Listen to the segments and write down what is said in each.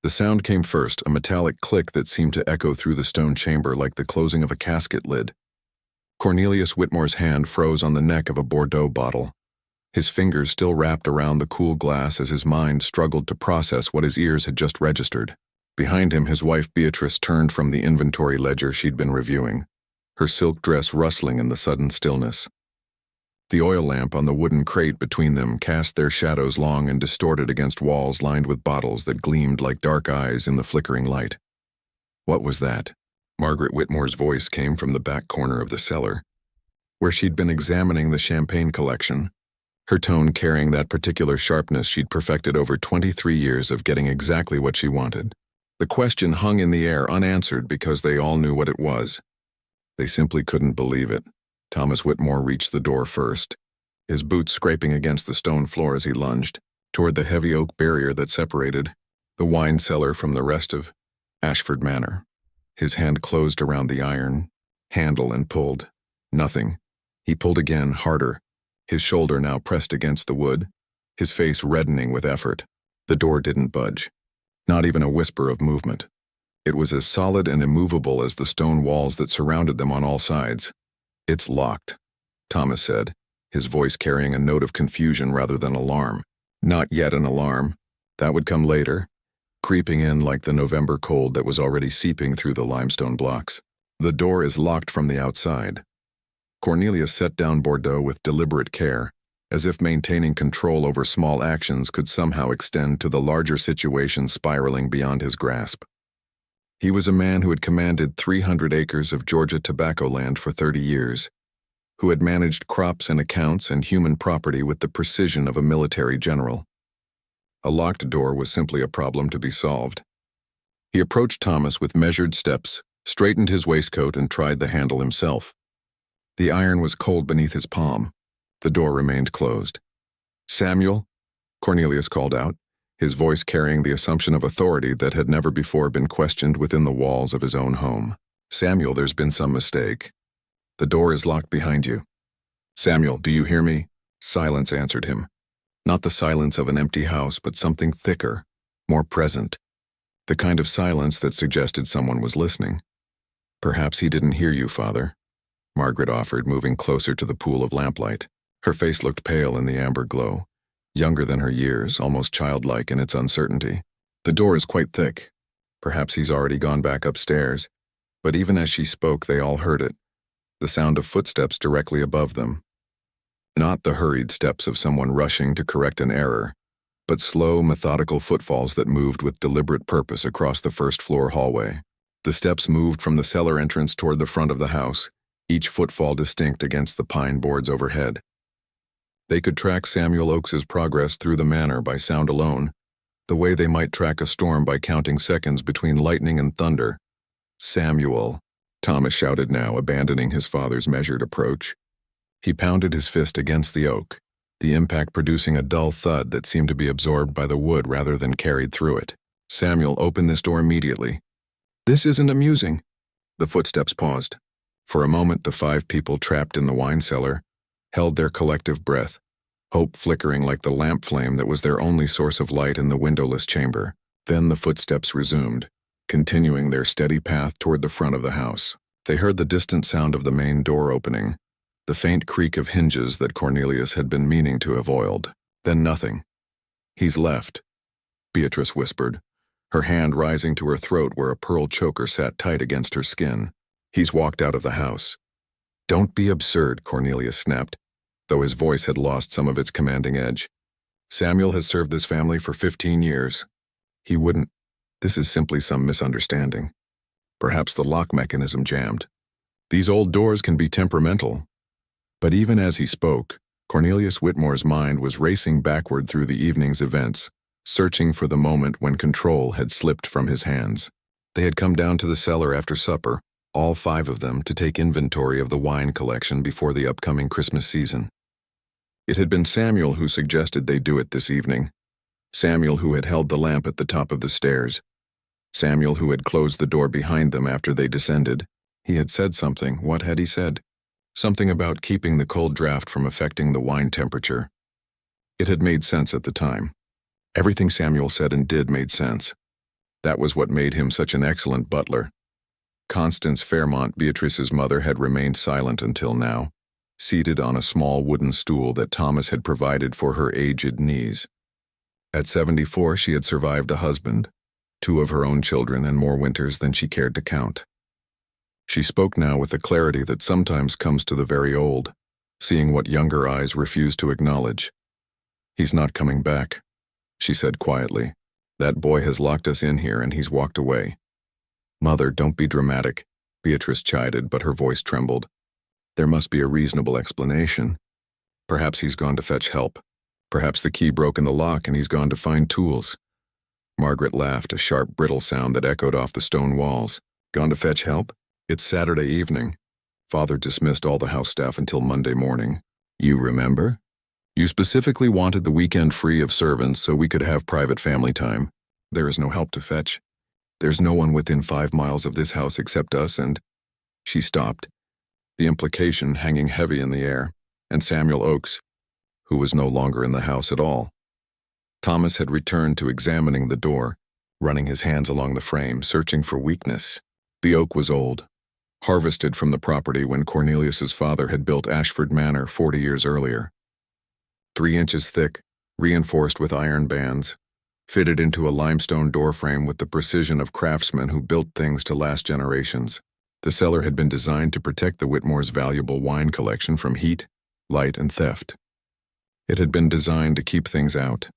The sound came first, a metallic click that seemed to echo through the stone chamber like the closing of a casket lid. Cornelius Whitmore's hand froze on the neck of a Bordeaux bottle, his fingers still wrapped around the cool glass as his mind struggled to process what his ears had just registered. Behind him, his wife Beatrice turned from the inventory ledger she'd been reviewing, her silk dress rustling in the sudden stillness. The oil lamp on the wooden crate between them cast their shadows long and distorted against walls lined with bottles that gleamed like dark eyes in the flickering light. What was that? Margaret Whitmore's voice came from the back corner of the cellar, where she'd been examining the champagne collection, her tone carrying that particular sharpness she'd perfected over 23 years of getting exactly what she wanted. The question hung in the air unanswered because they all knew what it was. They simply couldn't believe it. Thomas Whitmore reached the door first, his boots scraping against the stone floor as he lunged toward the heavy oak barrier that separated the wine cellar from the rest of Ashford Manor. His hand closed around the iron handle and pulled. Nothing. He pulled again, harder, his shoulder now pressed against the wood, his face reddening with effort. The door didn't budge. Not even a whisper of movement. It was as solid and immovable as the stone walls that surrounded them on all sides. "It's locked," Thomas said, his voice carrying a note of confusion rather than alarm. Not yet an alarm. That would come later, creeping in like the November cold that was already seeping through the limestone blocks. "The door is locked from the outside." Cornelius set down Bordeaux with deliberate care, as if maintaining control over small actions could somehow extend to the larger situation spiraling beyond his grasp. He was a man who had commanded 300 acres of Georgia tobacco land for 30 years, who had managed crops and accounts and human property with the precision of a military general. A locked door was simply a problem to be solved. He approached Thomas with measured steps, straightened his waistcoat, and tried the handle himself. The iron was cold beneath his palm. The door remained closed. "Samuel," Cornelius called out, his voice carrying the assumption of authority that had never before been questioned within the walls of his own home. "Samuel, there's been some mistake. The door is locked behind you." "Samuel, do you hear me?" Silence answered him. Not the silence of an empty house, but something thicker, more present. The kind of silence that suggested someone was listening. "Perhaps he didn't hear you, Father," Margaret offered, moving closer to the pool of lamplight. Her face looked pale in the amber glow, younger than her years, almost childlike in its uncertainty. "The door is quite thick. Perhaps he's already gone back upstairs." But even as she spoke, they all heard it, the sound of footsteps directly above them. Not the hurried steps of someone rushing to correct an error, but slow, methodical footfalls that moved with deliberate purpose across the first-floor hallway. The steps moved from the cellar entrance toward the front of the house, each footfall distinct against the pine boards overhead. They could track Samuel Oakes's progress through the manor by sound alone, the way they might track a storm by counting seconds between lightning and thunder. "Samuel," Thomas shouted now, abandoning his father's measured approach. He pounded his fist against the oak, the impact producing a dull thud that seemed to be absorbed by the wood rather than carried through it. "Samuel, open this door immediately." "This isn't amusing." The footsteps paused. For a moment, the 5 people trapped in the wine cellar held their collective breath, hope flickering like the lamp flame that was their only source of light in the windowless chamber. Then the footsteps resumed, continuing their steady path toward the front of the house. They heard the distant sound of the main door opening, the faint creak of hinges that Cornelius had been meaning to have oiled. Then nothing. "He's left," Beatrice whispered, her hand rising to her throat where a pearl choker sat tight against her skin. "He's walked out of the house." "Don't be absurd," Cornelius snapped, though his voice had lost some of its commanding edge. "Samuel has served this family for 15 years. He wouldn't. This is simply some misunderstanding. Perhaps the lock mechanism jammed. These old doors can be temperamental." But even as he spoke, Cornelius Whitmore's mind was racing backward through the evening's events, searching for the moment when control had slipped from his hands. They had come down to the cellar after supper, all 5 of them, to take inventory of the wine collection before the upcoming Christmas season. It had been Samuel who suggested they do it this evening. Samuel who had held the lamp at the top of the stairs. Samuel who had closed the door behind them after they descended. He had said something. What had he said? Something about keeping the cold draft from affecting the wine temperature. It had made sense at the time. Everything Samuel said and did made sense. That was what made him such an excellent butler. Constance Fairmont, Beatrice's mother, had remained silent until now, seated on a small wooden stool that Thomas had provided for her aged knees. At 74, she had survived a husband, 2 of her own children, and more winters than she cared to count. She spoke now with the clarity that sometimes comes to the very old, seeing what younger eyes refuse to acknowledge. "He's not coming back," she said quietly. "That boy has locked us in here and he's walked away." "Mother, don't be dramatic," Beatrice chided, but her voice trembled. "There must be a reasonable explanation. Perhaps he's gone to fetch help. Perhaps the key broke in the lock and he's gone to find tools." Margaret laughed, a sharp, brittle sound that echoed off the stone walls. "Gone to fetch help? It's Saturday evening. Father dismissed all the house staff until Monday morning. You remember? You specifically wanted the weekend free of servants so we could have private family time. There is no help to fetch. There's no one within 5 miles of this house except us and—" She stopped, the implication hanging heavy in the air, and Samuel Oakes, who was no longer in the house at all. Thomas had returned to examining the door, running his hands along the frame, searching for weakness. The oak was old, harvested from the property when Cornelius's father had built Ashford Manor 40 years earlier. 3 inches thick, reinforced with iron bands, fitted into a limestone doorframe with the precision of craftsmen who built things to last generations. The cellar had been designed to protect the Whitmores' valuable wine collection from heat, light, and theft. It had been designed to keep things out.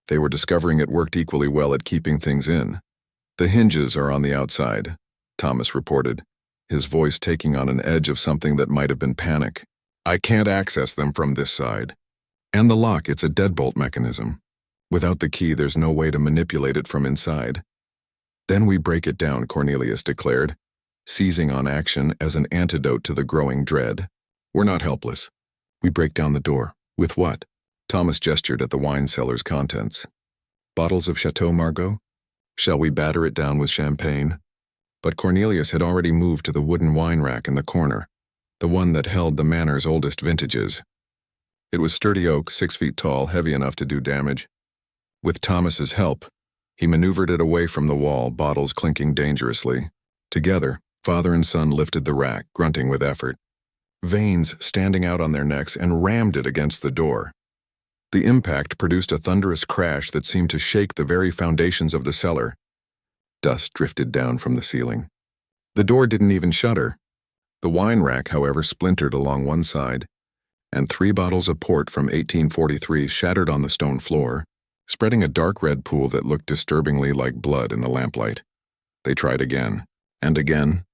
They were discovering it worked equally well at keeping things in. "The hinges are on the outside," Thomas reported, his voice taking on an edge of something that might have been panic. "I can't access them from this side. And the lock, it's a deadbolt mechanism. Without the key, there's no way to manipulate it from inside." "Then we break it down," Cornelius declared, seizing on action as an antidote to the growing dread. "We're not helpless. We break down the door. With what?" Thomas gestured at the wine cellar's contents. "Bottles of Chateau Margaux? Shall we batter it down with champagne?" But Cornelius had already moved to the wooden wine rack in the corner, the one that held the manor's oldest vintages. It was sturdy oak, 6 feet tall, heavy enough to do damage. With Thomas's help, he maneuvered it away from the wall, bottles clinking dangerously. Together, father and son lifted the rack, grunting with effort, veins standing out on their necks, and rammed it against the door. The impact produced a thunderous crash that seemed to shake the very foundations of the cellar. Dust drifted down from the ceiling. The door didn't even shudder. The wine rack, however, splintered along one side, and 3 bottles of port from 1843 shattered on the stone floor, spreading a dark red pool that looked disturbingly like blood in the lamplight. They tried again, and again.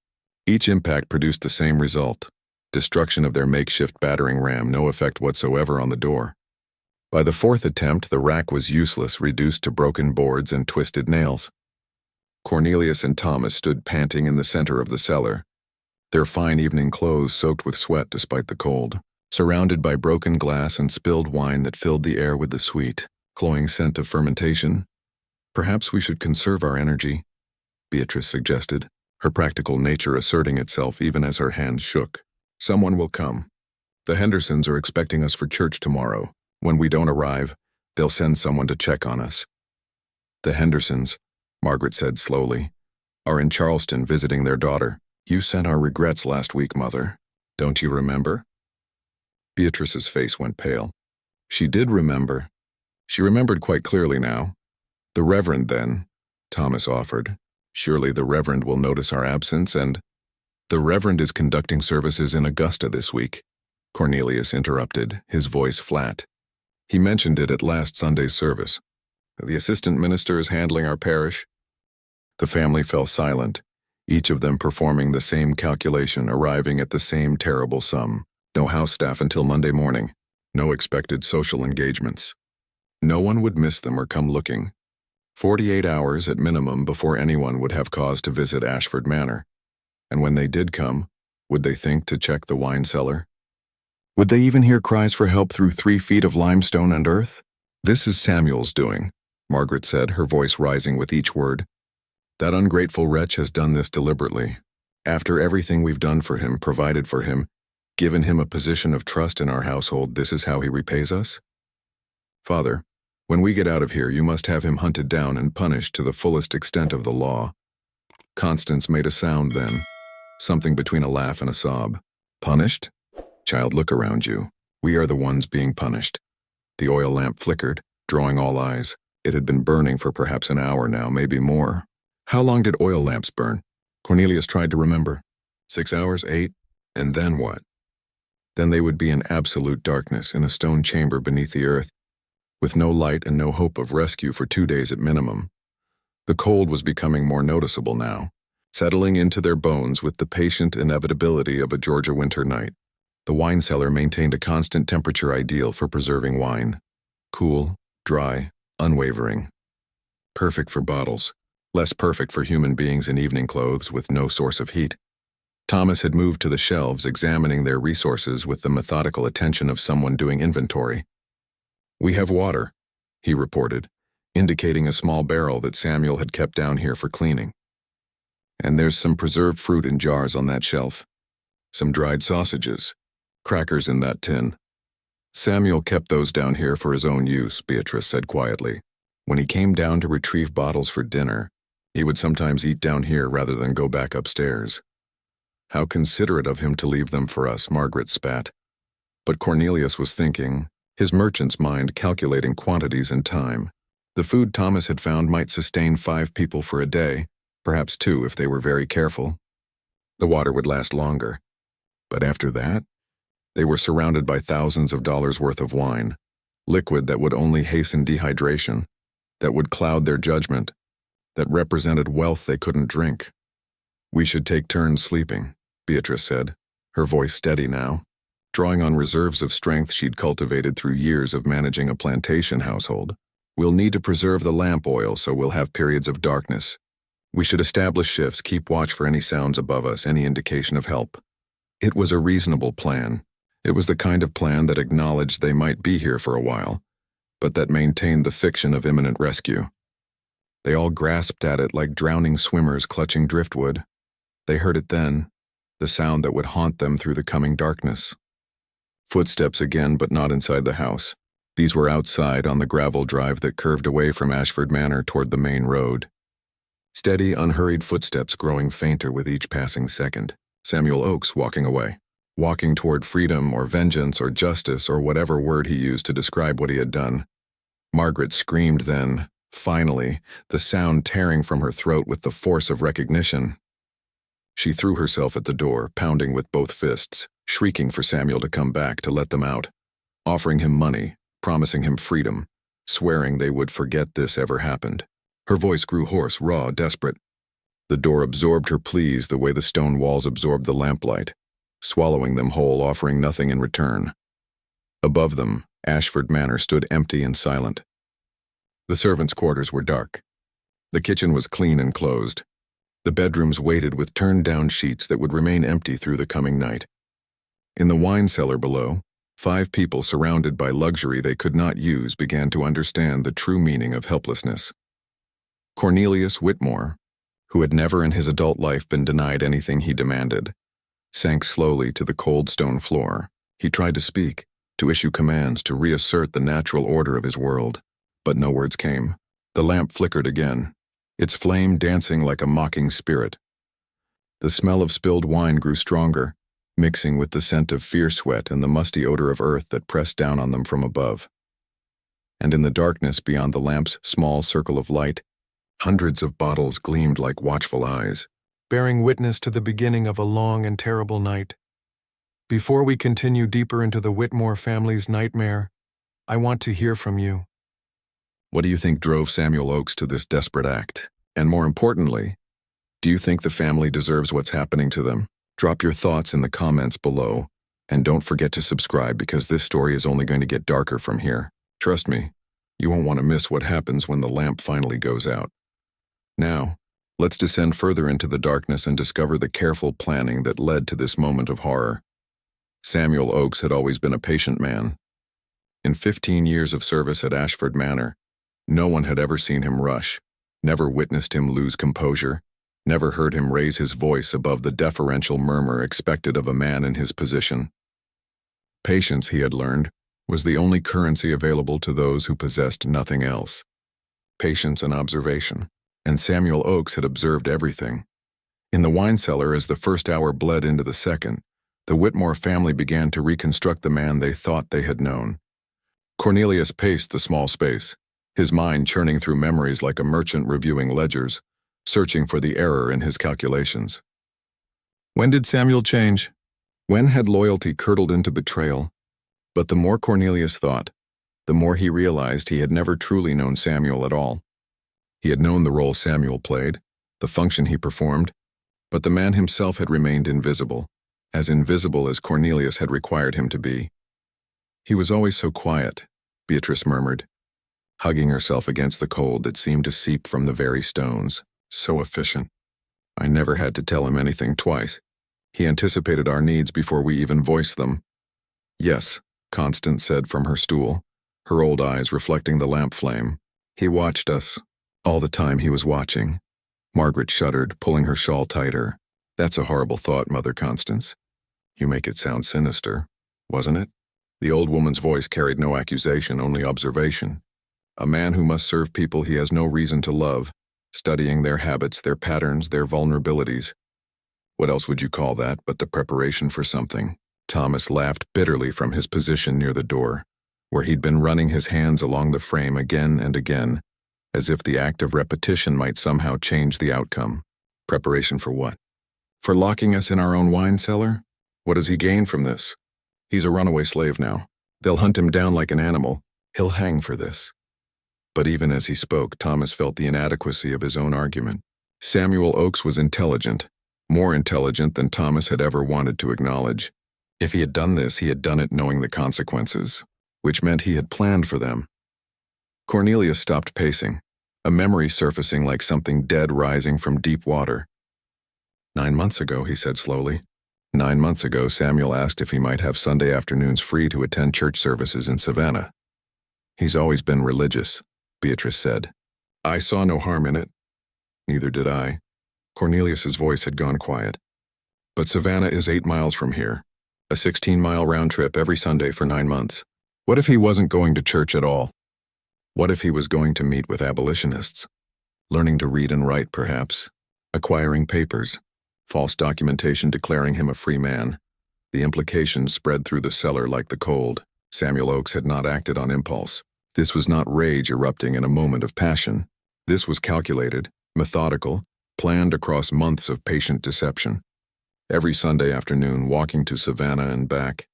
Each impact produced the same result: destruction of their makeshift battering ram, no effect whatsoever on the door. By the 4th attempt, the rack was useless, reduced to broken boards and twisted nails. Cornelius and Thomas stood panting in the center of the cellar, their fine evening clothes soaked with sweat despite the cold, surrounded by broken glass and spilled wine that filled the air with the sweet, cloying scent of fermentation. "Perhaps we should conserve our energy," Beatrice suggested, her practical nature asserting itself even as her hands shook. "Someone will come. The Hendersons are expecting us for church tomorrow. When we don't arrive, they'll send someone to check on us." "The Hendersons," Margaret said slowly, "are in Charleston visiting their daughter. You sent our regrets last week, Mother. Don't you remember?" Beatrice's face went pale. She did remember. She remembered quite clearly now. "The Reverend, then," Thomas offered. "Surely the Reverend will notice our absence and—" "The Reverend is conducting services in Augusta this week," Cornelius interrupted, his voice flat. "He mentioned it at last Sunday's service. The assistant minister is handling our parish." The family fell silent, each of them performing the same calculation, arriving at the same terrible sum. No house staff until Monday morning. No expected social engagements. No one would miss them or come looking. 48 hours at minimum before anyone would have cause to visit Ashford Manor. And when they did come, would they think to check the wine cellar? Would they even hear cries for help through 3 feet of limestone and earth? "This is Samuel's doing," Margaret said, her voice rising with each word. "That ungrateful wretch has done this deliberately. After everything we've done for him, provided for him, given him a position of trust in our household, this is how he repays us?" "Father, When we get out of here, you must have him hunted down and punished to the fullest extent of the law." Constance made a sound then, something between a laugh and a sob. "Punished? Child, look around you. We are the ones being punished." The oil lamp flickered, drawing all eyes. It had been burning for perhaps an hour now, maybe more. How long did oil lamps burn? Cornelius tried to remember. 6 hours, 8, and then what? Then they would be in absolute darkness in a stone chamber beneath the earth, with no light and no hope of rescue for 2 days at minimum. The cold was becoming more noticeable now, settling into their bones with the patient inevitability of a Georgia winter night. The wine cellar maintained a constant temperature ideal for preserving wine. Cool, dry, unwavering. Perfect for bottles, less perfect for human beings in evening clothes with no source of heat. Thomas had moved to the shelves, examining their resources with the methodical attention of someone doing inventory. "We have water," he reported, indicating a small barrel that Samuel had kept down here for cleaning. "And there's some preserved fruit in jars on that shelf. Some dried sausages. Crackers in that tin." "Samuel kept those down here for his own use," Beatrice said quietly. "When he came down to retrieve bottles for dinner, he would sometimes eat down here rather than go back upstairs." "How considerate of him to leave them for us," Margaret spat. But Cornelius was thinking, his merchant's mind calculating quantities and time. The food Thomas had found might sustain 5 people for a day, perhaps 2 if they were very careful. The water would last longer. But after that, they were surrounded by thousands of dollars worth of wine, liquid that would only hasten dehydration, that would cloud their judgment, that represented wealth they couldn't drink. "We should take turns sleeping," Beatrice said, her voice steady now, drawing on reserves of strength she'd cultivated through years of managing a plantation household. "We'll need to preserve the lamp oil, so we'll have periods of darkness. We should establish shifts, keep watch for any sounds above us, any indication of help." It was a reasonable plan. It was the kind of plan that acknowledged they might be here for a while, but that maintained the fiction of imminent rescue. They all grasped at it like drowning swimmers clutching driftwood. They heard it then, the sound that would haunt them through the coming darkness. Footsteps again, but not inside the house. These were outside on the gravel drive that curved away from Ashford Manor toward the main road. Steady, unhurried footsteps growing fainter with each passing second. Samuel Oakes walking away. Walking toward freedom or vengeance or justice or whatever word he used to describe what he had done. Margaret screamed then, finally, the sound tearing from her throat with the force of recognition. She threw herself at the door, pounding with both fists, shrieking for Samuel to come back, to let them out, offering him money, promising him freedom, swearing they would forget this ever happened. Her voice grew hoarse, raw, desperate. The door absorbed her pleas the way the stone walls absorbed the lamplight, swallowing them whole, offering nothing in return. Above them, Ashford Manor stood empty and silent. The servants' quarters were dark. The kitchen was clean and closed. The bedrooms waited with turned-down sheets that would remain empty through the coming night. In the wine cellar below, 5 people surrounded by luxury they could not use began to understand the true meaning of helplessness. Cornelius Whitmore, who had never in his adult life been denied anything he demanded, sank slowly to the cold stone floor. He tried to speak, to issue commands, to reassert the natural order of his world, but no words came. The lamp flickered again, its flame dancing like a mocking spirit. The smell of spilled wine grew stronger, mixing with the scent of fierce sweat and the musty odor of earth that pressed down on them from above. And in the darkness beyond the lamp's small circle of light, hundreds of bottles gleamed like watchful eyes, bearing witness to the beginning of a long and terrible night. Before we continue deeper into the Whitmore family's nightmare, I want to hear from you. What do you think drove Samuel Oakes to this desperate act? And more importantly, do you think the family deserves what's happening to them? Drop your thoughts in the comments below, and don't forget to subscribe because this story is only going to get darker from here. Trust me, you won't want to miss what happens when the lamp finally goes out. Now, let's descend further into the darkness and discover the careful planning that led to this moment of horror. Samuel Oakes had always been a patient man. In 15 years of service at Ashford Manor, no one had ever seen him rush, never witnessed him lose composure, never heard him raise his voice above the deferential murmur expected of a man in his position. Patience, he had learned, was the only currency available to those who possessed nothing else. Patience and observation, and Samuel Oakes had observed everything. In the wine cellar, as the first hour bled into the second, the Whitmore family began to reconstruct the man they thought they had known. Cornelius paced the small space, his mind churning through memories like a merchant reviewing ledgers, searching for the error in his calculations. When did Samuel change? When had loyalty curdled into betrayal? But the more Cornelius thought, the more he realized he had never truly known Samuel at all. He had known the role Samuel played, the function he performed, but the man himself had remained invisible as Cornelius had required him to be. He was always so quiet, Beatrice murmured, hugging herself against the cold that seemed to seep from the very stones. So efficient. I never had to tell him anything twice. He anticipated our needs before we even voiced them. Yes, Constance said from her stool, her old eyes reflecting the lamp flame. He watched us. All the time he was watching. Margaret shuddered, pulling her shawl tighter. That's a horrible thought, Mother Constance. You make it sound sinister, wasn't it? The old woman's voice carried no accusation, only observation. A man who must serve people he has no reason to love, studying their habits, their patterns, their vulnerabilities. What else would you call that but the preparation for something? Thomas laughed bitterly from his position near the door, where he'd been running his hands along the frame again and again, as if the act of repetition might somehow change the outcome. Preparation for what? For locking us in our own wine cellar? What does he gain from this? He's a runaway slave now. They'll hunt him down like an animal. He'll hang for this. But even as he spoke, Thomas felt the inadequacy of his own argument. Samuel Oakes was intelligent, more intelligent than Thomas had ever wanted to acknowledge. If he had done this, he had done it knowing the consequences, which meant he had planned for them. Cornelius stopped pacing, a memory surfacing like something dead rising from deep water. 9 months ago, he said slowly. 9 months ago, Samuel asked if he might have Sunday afternoons free to attend church services in Savannah. He's always been religious, Beatrice said. I saw no harm in it. Neither did I. Cornelius's voice had gone quiet. But Savannah is 8 miles from here, a 16-mile round trip every Sunday for 9 months. What if he wasn't going to church at all? What if he was going to meet with abolitionists? Learning to read and write, perhaps. Acquiring papers. False documentation declaring him a free man. The implications spread through the cellar like the cold. Samuel Oakes had not acted on impulse. This was not rage erupting in a moment of passion. This was calculated, methodical, planned across months of patient deception. Every Sunday afternoon, walking to Savannah and back,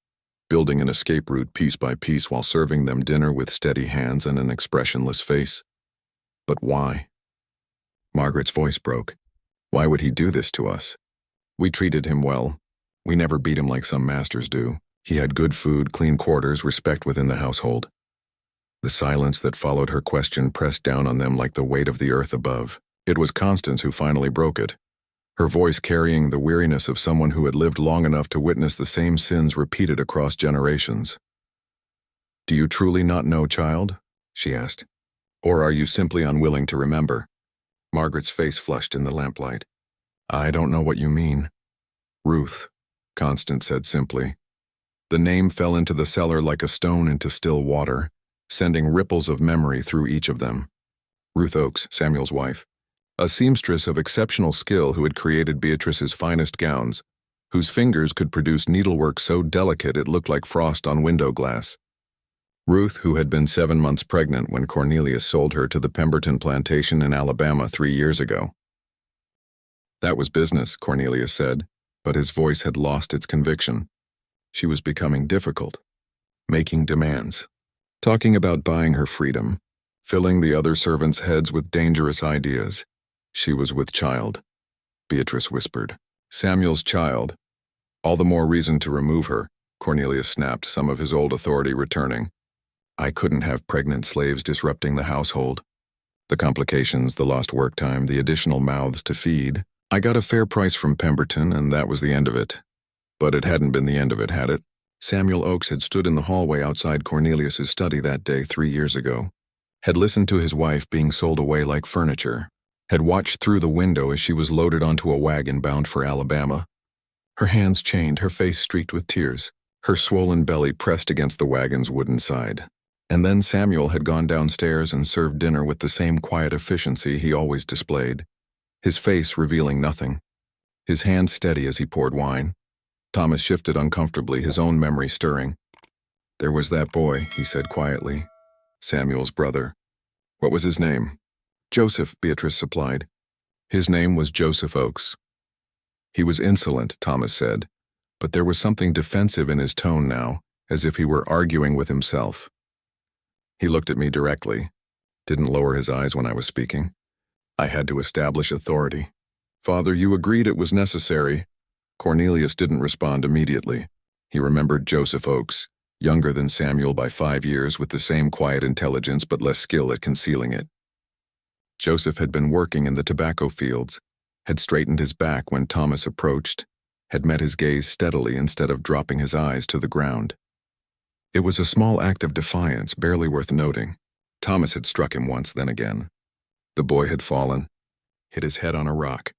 building an escape route piece by piece while serving them dinner with steady hands and an expressionless face. But why? Margaret's voice broke. Why would he do this to us? We treated him well. We never beat him like some masters do. He had good food, clean quarters, respect within the household. The silence that followed her question pressed down on them like the weight of the earth above. It was Constance who finally broke it, her voice carrying the weariness of someone who had lived long enough to witness the same sins repeated across generations. Do you truly not know, child? She asked. Or are you simply unwilling to remember? Margaret's face flushed in the lamplight. I don't know what you mean. Ruth, Constance said simply. The name fell into the cellar like a stone into still water, sending ripples of memory through each of them. Ruth Oakes, Samuel's wife, a seamstress of exceptional skill who had created Beatrice's finest gowns, whose fingers could produce needlework so delicate it looked like frost on window glass. Ruth, who had been 7 months pregnant when Cornelius sold her to the Pemberton plantation in Alabama 3 years ago. That was business, Cornelius said, but his voice had lost its conviction. She was becoming difficult, making demands, talking about buying her freedom, filling the other servants' heads with dangerous ideas. She was with child, Beatrice whispered. Samuel's child. All the more reason to remove her, Cornelius snapped, some of his old authority returning. I couldn't have pregnant slaves disrupting the household. The complications, the lost work time, the additional mouths to feed. I got a fair price from Pemberton, and that was the end of it. But it hadn't been the end of it, had it? Samuel Oakes had stood in the hallway outside Cornelius's study that day 3 years ago, had listened to his wife being sold away like furniture, had watched through the window as she was loaded onto a wagon bound for Alabama. Her hands chained, her face streaked with tears, Her swollen belly pressed against the wagon's wooden side. And then Samuel had gone downstairs and served dinner with the same quiet efficiency he always displayed, his face revealing nothing, his hand steady as he poured wine. Thomas shifted uncomfortably, his own memory stirring. "There was that boy," he said quietly. "Samuel's brother. What was his name?" "Joseph," Beatrice supplied. "His name was Joseph Oakes." "He was insolent," Thomas said, but there was something defensive in his tone now, as if he were arguing with himself. He looked at me directly, didn't lower his eyes when I was speaking. I had to establish authority. "Father, you agreed it was necessary." Cornelius didn't respond immediately. He remembered Joseph Oakes, younger than Samuel by 5 years, with the same quiet intelligence but less skill at concealing it. Joseph had been working in the tobacco fields, had straightened his back when Thomas approached, had met his gaze steadily instead of dropping his eyes to the ground. It was a small act of defiance, barely worth noting. Thomas had struck him once, then again. The boy had fallen, hit his head on a rock.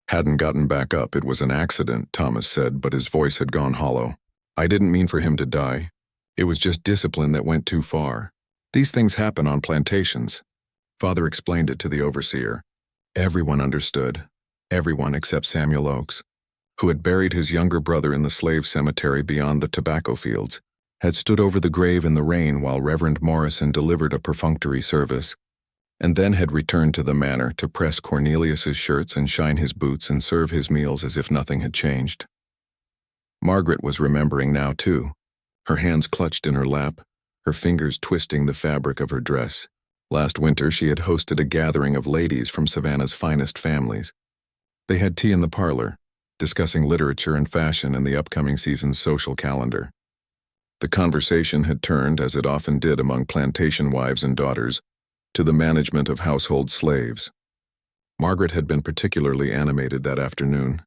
Hadn't gotten back up. It was an accident, Thomas said, but his voice had gone hollow. "I didn't mean for him to die. It was just discipline that went too far. These things happen on plantations." Father explained it to the overseer. Everyone understood. Everyone except Samuel Oakes, who had buried his younger brother in the slave cemetery beyond the tobacco fields, had stood over the grave in the rain while Reverend Morrison delivered a perfunctory service, and then had returned to the manor to press Cornelius's shirts and shine his boots and serve his meals as if nothing had changed. Margaret was remembering now, too, her hands clutched in her lap, her fingers twisting the fabric of her dress. Last winter she had hosted a gathering of ladies from Savannah's finest families. They had tea in the parlor, discussing literature and fashion and the upcoming season's social calendar. The conversation had turned, as it often did among plantation wives and daughters, to the management of household slaves. Margaret had been particularly animated that afternoon,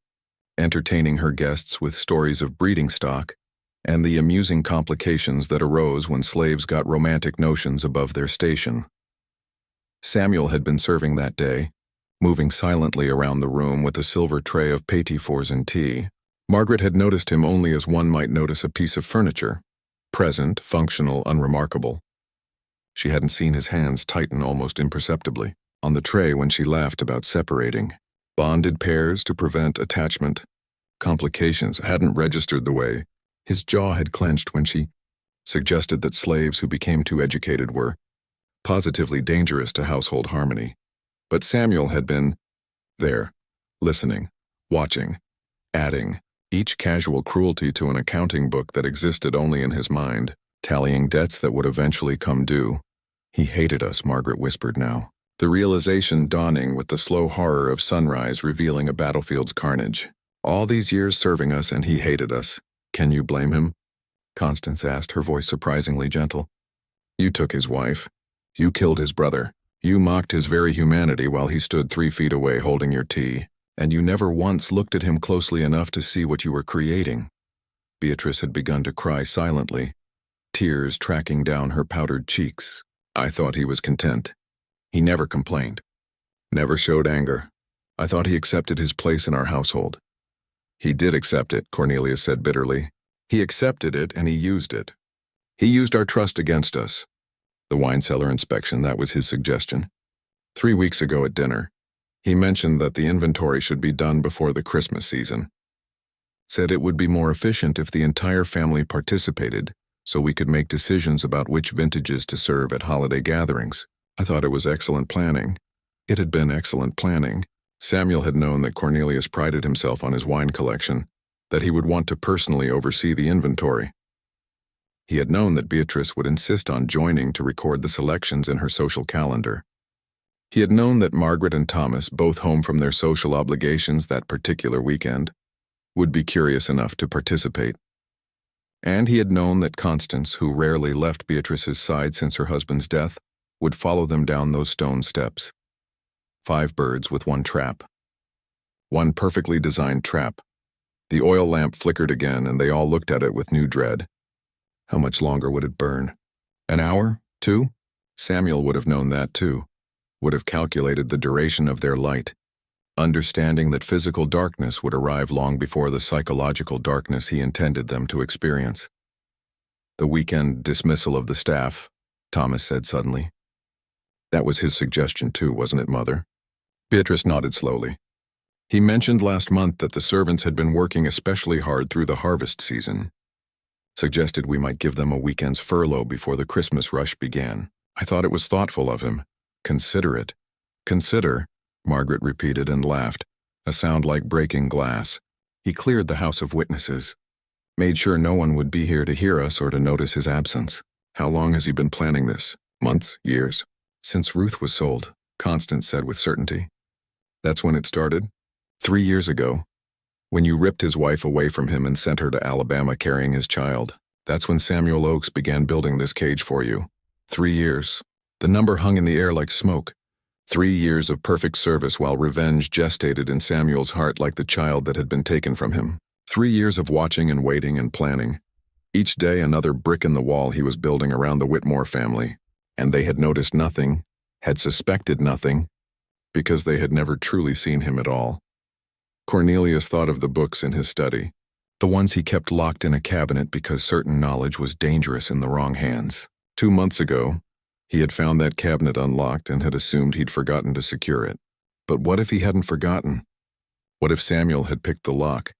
entertaining her guests with stories of breeding stock and the amusing complications that arose when slaves got romantic notions above their station. Samuel had been serving that day, moving silently around the room with a silver tray of petit fours and tea. Margaret had noticed him only as one might notice a piece of furniture, present, functional, unremarkable. She hadn't seen his hands tighten almost imperceptibly on the tray when she laughed about separating. Bonded pairs to prevent attachment. Complications hadn't registered the way his jaw had clenched when she suggested that slaves who became too educated were positively dangerous to household harmony. But Samuel had been there, listening, watching, adding each casual cruelty to an accounting book that existed only in his mind, tallying debts that would eventually come due. "He hated us," Margaret whispered now, the realization dawning with the slow horror of sunrise revealing a battlefield's carnage. "All these years serving us and he hated us. Can you blame him?" Constance asked, her voice surprisingly gentle. "You took his wife. You killed his brother. You mocked his very humanity while he stood 3 feet away holding your tea, and you never once looked at him closely enough to see what you were creating." Beatrice had begun to cry silently, tears tracking down her powdered cheeks. "I thought he was content. He never complained. Never showed anger. I thought he accepted his place in our household." "He did accept it," Cornelius said bitterly. "He accepted it and he used it. He used our trust against us." The wine cellar inspection, that was his suggestion. 3 weeks ago at dinner, he mentioned that the inventory should be done before the Christmas season. Said it would be more efficient if the entire family participated, so we could make decisions about which vintages to serve at holiday gatherings. I thought it was excellent planning. It had been excellent planning. Samuel had known that Cornelius prided himself on his wine collection, that he would want to personally oversee the inventory. He had known that Beatrice would insist on joining to record the selections in her social calendar. He had known that Margaret and Thomas, both home from their social obligations that particular weekend, would be curious enough to participate. And he had known that Constance, who rarely left Beatrice's side since her husband's death, would follow them down those stone steps. 5 birds with one trap. One perfectly designed trap. The oil lamp flickered again, and they all looked at it with new dread. How much longer would it burn? An hour? 2? Samuel would have known that too, would have calculated the duration of their light, understanding that physical darkness would arrive long before the psychological darkness he intended them to experience. The weekend dismissal of the staff, Thomas said suddenly. That was his suggestion too, wasn't it, Mother? Beatrice nodded slowly. He mentioned last month that the servants had been working especially hard through the harvest season. Suggested we might give them a weekend's furlough before the Christmas rush began. I thought it was thoughtful of him. Considerate. Consider, Margaret repeated and laughed, a sound like breaking glass. He cleared the house of witnesses. Made sure no one would be here to hear us or to notice his absence. How long has he been planning this? Months? Years? Since Ruth was sold, Constance said with certainty. That's when it started? 3 years ago. When you ripped his wife away from him and sent her to Alabama carrying his child. That's when Samuel Oakes began building this cage for you. 3 years. The number hung in the air like smoke. 3 years of perfect service while revenge gestated in Samuel's heart like the child that had been taken from him. 3 years of watching and waiting and planning. Each day another brick in the wall he was building around the Whitmore family. And they had noticed nothing, had suspected nothing, because they had never truly seen him at all. Cornelius thought of the books in his study, the ones he kept locked in a cabinet because certain knowledge was dangerous in the wrong hands. 2 months ago, he had found that cabinet unlocked and had assumed he'd forgotten to secure it. But what if he hadn't forgotten? What if Samuel had picked the lock,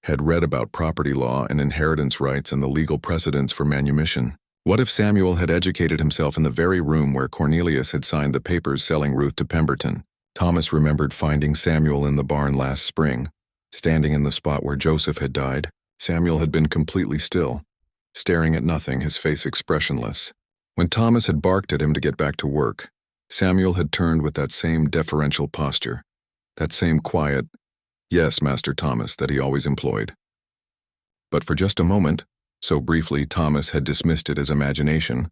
had read about property law and inheritance rights and the legal precedents for manumission? What if Samuel had educated himself in the very room where Cornelius had signed the papers selling Ruth to Pemberton? Thomas remembered finding Samuel in the barn last spring, standing in the spot where Joseph had died. Samuel had been completely still, staring at nothing, his face expressionless. When Thomas had barked at him to get back to work, Samuel had turned with that same deferential posture, that same quiet, "Yes, Master Thomas," that he always employed. But for just a moment, so briefly Thomas had dismissed it as imagination,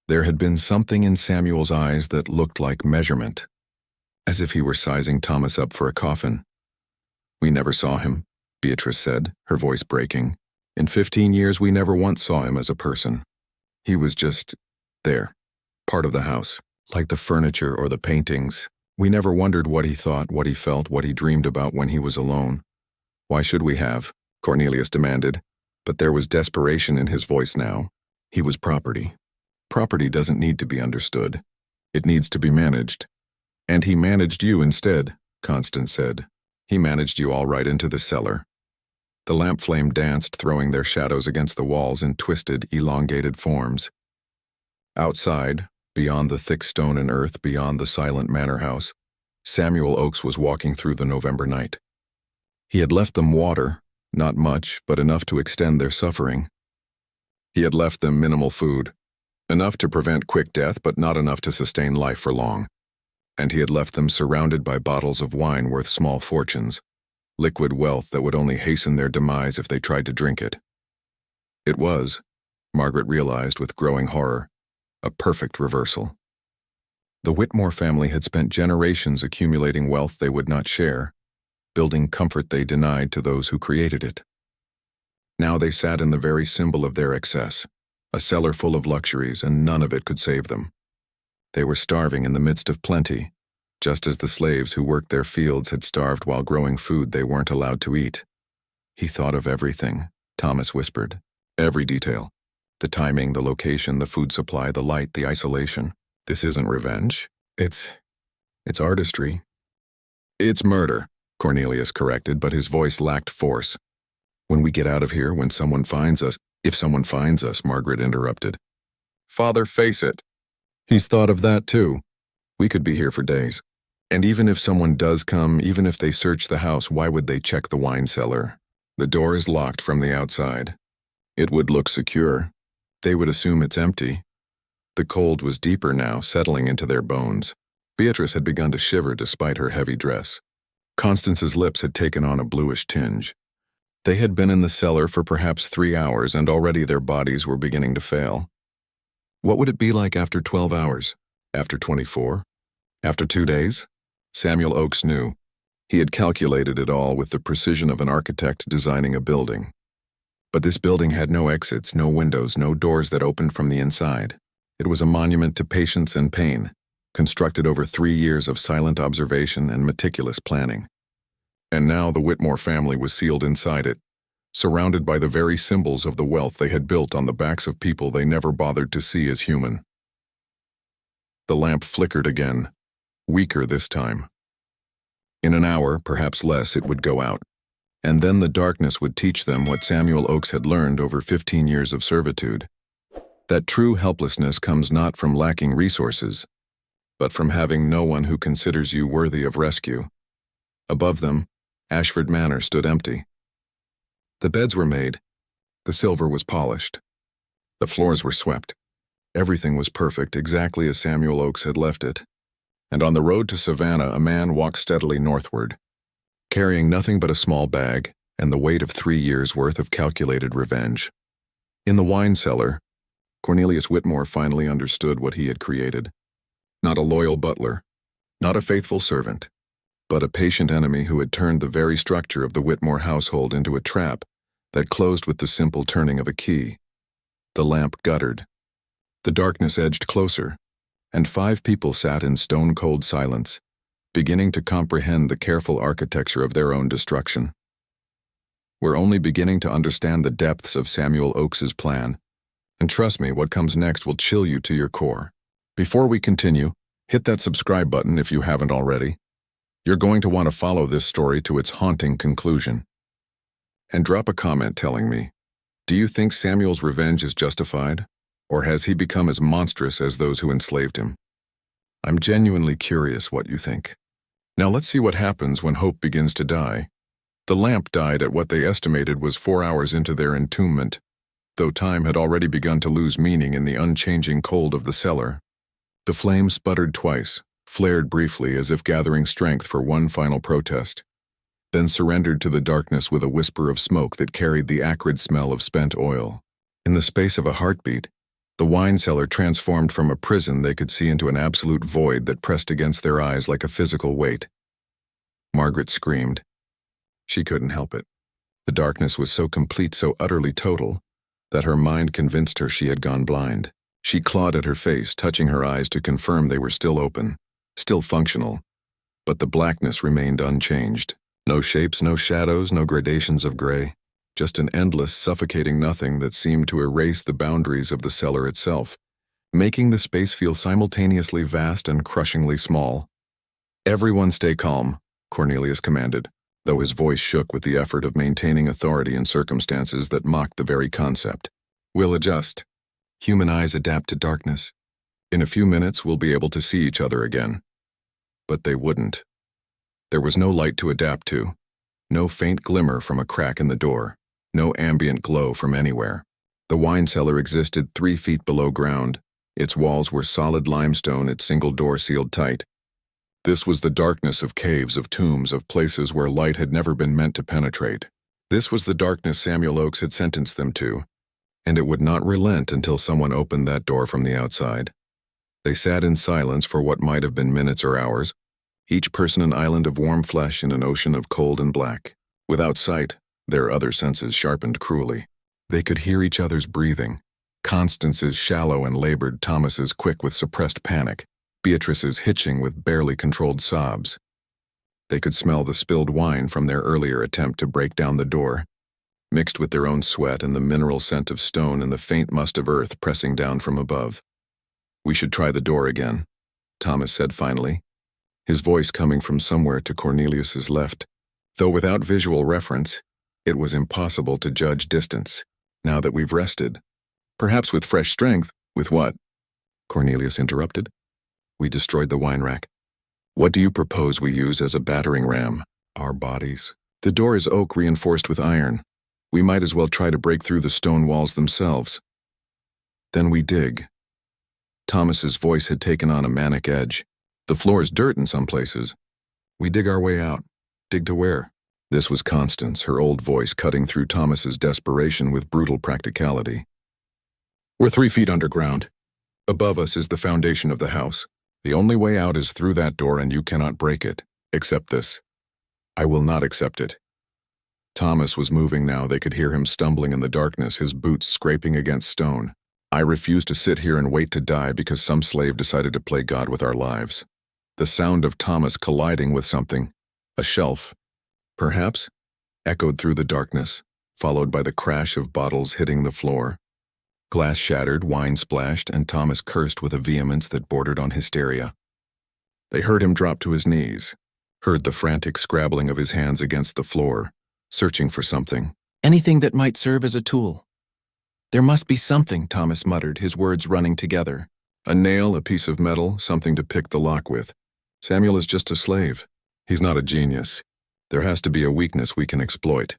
there had been something in Samuel's eyes that looked like measurement, as if he were sizing Thomas up for a coffin. "We never saw him," Beatrice said, her voice breaking. "In 15 years we never once saw him as a person. He was just there, part of the house, like the furniture or the paintings. We never wondered what he thought, what he felt, what he dreamed about when he was alone. Why should we have?" Cornelius demanded, but there was desperation in his voice now. He was property. Property doesn't need to be understood. It needs to be managed. "And he managed you instead," Constance said. "He managed you all right into the cellar." The lamp flame danced, throwing their shadows against the walls in twisted, elongated forms. Outside, beyond the thick stone and earth, beyond the silent manor house, Samuel Oakes was walking through the November night. He had left them water, not much, but enough to extend their suffering. He had left them minimal food, enough to prevent quick death, but not enough to sustain life for long. And he had left them surrounded by bottles of wine worth small fortunes, liquid wealth that would only hasten their demise if they tried to drink it. It was, Margaret realized with growing horror, a perfect reversal. The Whitmore family had spent generations accumulating wealth they would not share, building comfort they denied to those who created it. Now they sat in the very symbol of their excess, a cellar full of luxuries, and none of it could save them. They were starving in the midst of plenty, just as the slaves who worked their fields had starved while growing food they weren't allowed to eat. He thought of everything, Thomas whispered. Every detail. The timing, the location, the food supply, the light, the isolation. This isn't revenge. It's artistry. "It's murder," Cornelius corrected, but his voice lacked force. "When we get out of here, when someone finds us—" "If someone finds us," Margaret interrupted. "Father, face it. He's thought of that too. We could be here for days. And even if someone does come, even if they search the house, why would they check the wine cellar? The door is locked from the outside. It would look secure. They would assume it's empty." The cold was deeper now, settling into their bones. Beatrice had begun to shiver despite her heavy dress. Constance's lips had taken on a bluish tinge. They had been in the cellar for perhaps 3 hours, and already their bodies were beginning to fail. What would it be like after 12 hours? After 24? After 2 days? Samuel Oakes knew. He had calculated it all with the precision of an architect designing a building. But this building had no exits, no windows, no doors that opened from the inside. It was a monument to patience and pain, constructed over 3 years of silent observation and meticulous planning. And now the Whitmore family was sealed inside it, surrounded by the very symbols of the wealth they had built on the backs of people they never bothered to see as human. The lamp flickered again, weaker this time. In an hour, perhaps less, it would go out, and then the darkness would teach them what Samuel Oakes had learned over 15 years of servitude. That true helplessness comes not from lacking resources, but from having no one who considers you worthy of rescue. Above them, Ashford Manor stood empty. The beds were made, the silver was polished, the floors were swept. Everything was perfect, exactly as Samuel Oakes had left it. And on the road to Savannah, a man walked steadily northward, carrying nothing but a small bag and the weight of 3 years' worth of calculated revenge. In the wine cellar, Cornelius Whitmore finally understood what he had created. Not a loyal butler, not a faithful servant, but a patient enemy who had turned the very structure of the Whitmore household into a trap that closed with the simple turning of a key. The lamp guttered. The darkness edged closer, and 5 people sat in stone-cold silence, beginning to comprehend the careful architecture of their own destruction. We're only beginning to understand the depths of Samuel Oakes's plan, and trust me, what comes next will chill you to your core. Before we continue, hit that subscribe button if you haven't already. You're going to want to follow this story to its haunting conclusion. And drop a comment telling me, do you think Samuel's revenge is justified, or has he become as monstrous as those who enslaved him? I'm genuinely curious what you think. Now let's see what happens when hope begins to die. The lamp died at what they estimated was 4 hours into their entombment, though time had already begun to lose meaning in the unchanging cold of the cellar. The flame sputtered twice, flared briefly as if gathering strength for one final protest, then surrendered to the darkness with a whisper of smoke that carried the acrid smell of spent oil. In the space of a heartbeat, the wine cellar transformed from a prison they could see into an absolute void that pressed against their eyes like a physical weight. Margaret screamed. She couldn't help it. The darkness was so complete, so utterly total, that her mind convinced her she had gone blind. She clawed at her face, touching her eyes to confirm they were still open, still functional, but the blackness remained unchanged. No shapes, no shadows, no gradations of gray. Just an endless, suffocating nothing that seemed to erase the boundaries of the cellar itself, making the space feel simultaneously vast and crushingly small. "Everyone stay calm," Cornelius commanded, though his voice shook with the effort of maintaining authority in circumstances that mocked the very concept. "We'll adjust. Human eyes adapt to darkness. In a few minutes we'll be able to see each other again." But they wouldn't. There was no light to adapt to, no faint glimmer from a crack in the door. No ambient glow from anywhere. The wine cellar existed 3 feet below ground. Its walls were solid limestone, its single door sealed tight. This was the darkness of caves, of tombs, of places where light had never been meant to penetrate. This was the darkness Samuel Oakes had sentenced them to, and it would not relent until someone opened that door from the outside. They sat in silence for what might have been minutes or hours, each person an island of warm flesh in an ocean of cold and black. Without sight, their other senses sharpened cruelly. They could hear each other's breathing, Constance's shallow and labored, Thomas's quick with suppressed panic, Beatrice's hitching with barely controlled sobs. They could smell the spilled wine from their earlier attempt to break down the door, mixed with their own sweat and the mineral scent of stone and the faint must of earth pressing down from above. "We should try the door again," Thomas said finally, his voice coming from somewhere to Cornelius's left. Though without visual reference, it was impossible to judge distance. "Now that we've rested, perhaps with fresh strength." "With what?" Cornelius interrupted. "We destroyed the wine rack. What do you propose we use as a battering ram?" "Our bodies. The door is oak reinforced with iron. We might as well try to break through the stone walls themselves." "Then we dig." Thomas's voice had taken on a manic edge. "The floor is dirt in some places. We dig our way out." "Dig to where?" This was Constance, her old voice cutting through Thomas's desperation with brutal practicality. "We're 3 feet underground. Above us is the foundation of the house. The only way out is through that door, and you cannot break it. Accept this." "I will not accept it." Thomas was moving now. They could hear him stumbling in the darkness, his boots scraping against stone. "I refuse to sit here and wait to die because some slave decided to play God with our lives." The sound of Thomas colliding with something, a shelf, perhaps, echoed through the darkness. followed by the crash of bottles hitting the floor. Glass shattered, wine splashed, and Thomas cursed with a vehemence that bordered on hysteria. They heard him drop to his knees, heard the frantic scrabbling of his hands against the floor, searching for something. Anything that might serve as a tool. There must be something, Thomas muttered, his words running together. A nail, a piece of metal, something to pick the lock with. Samuel is just a slave. He's not a genius. There has to be a weakness we can exploit.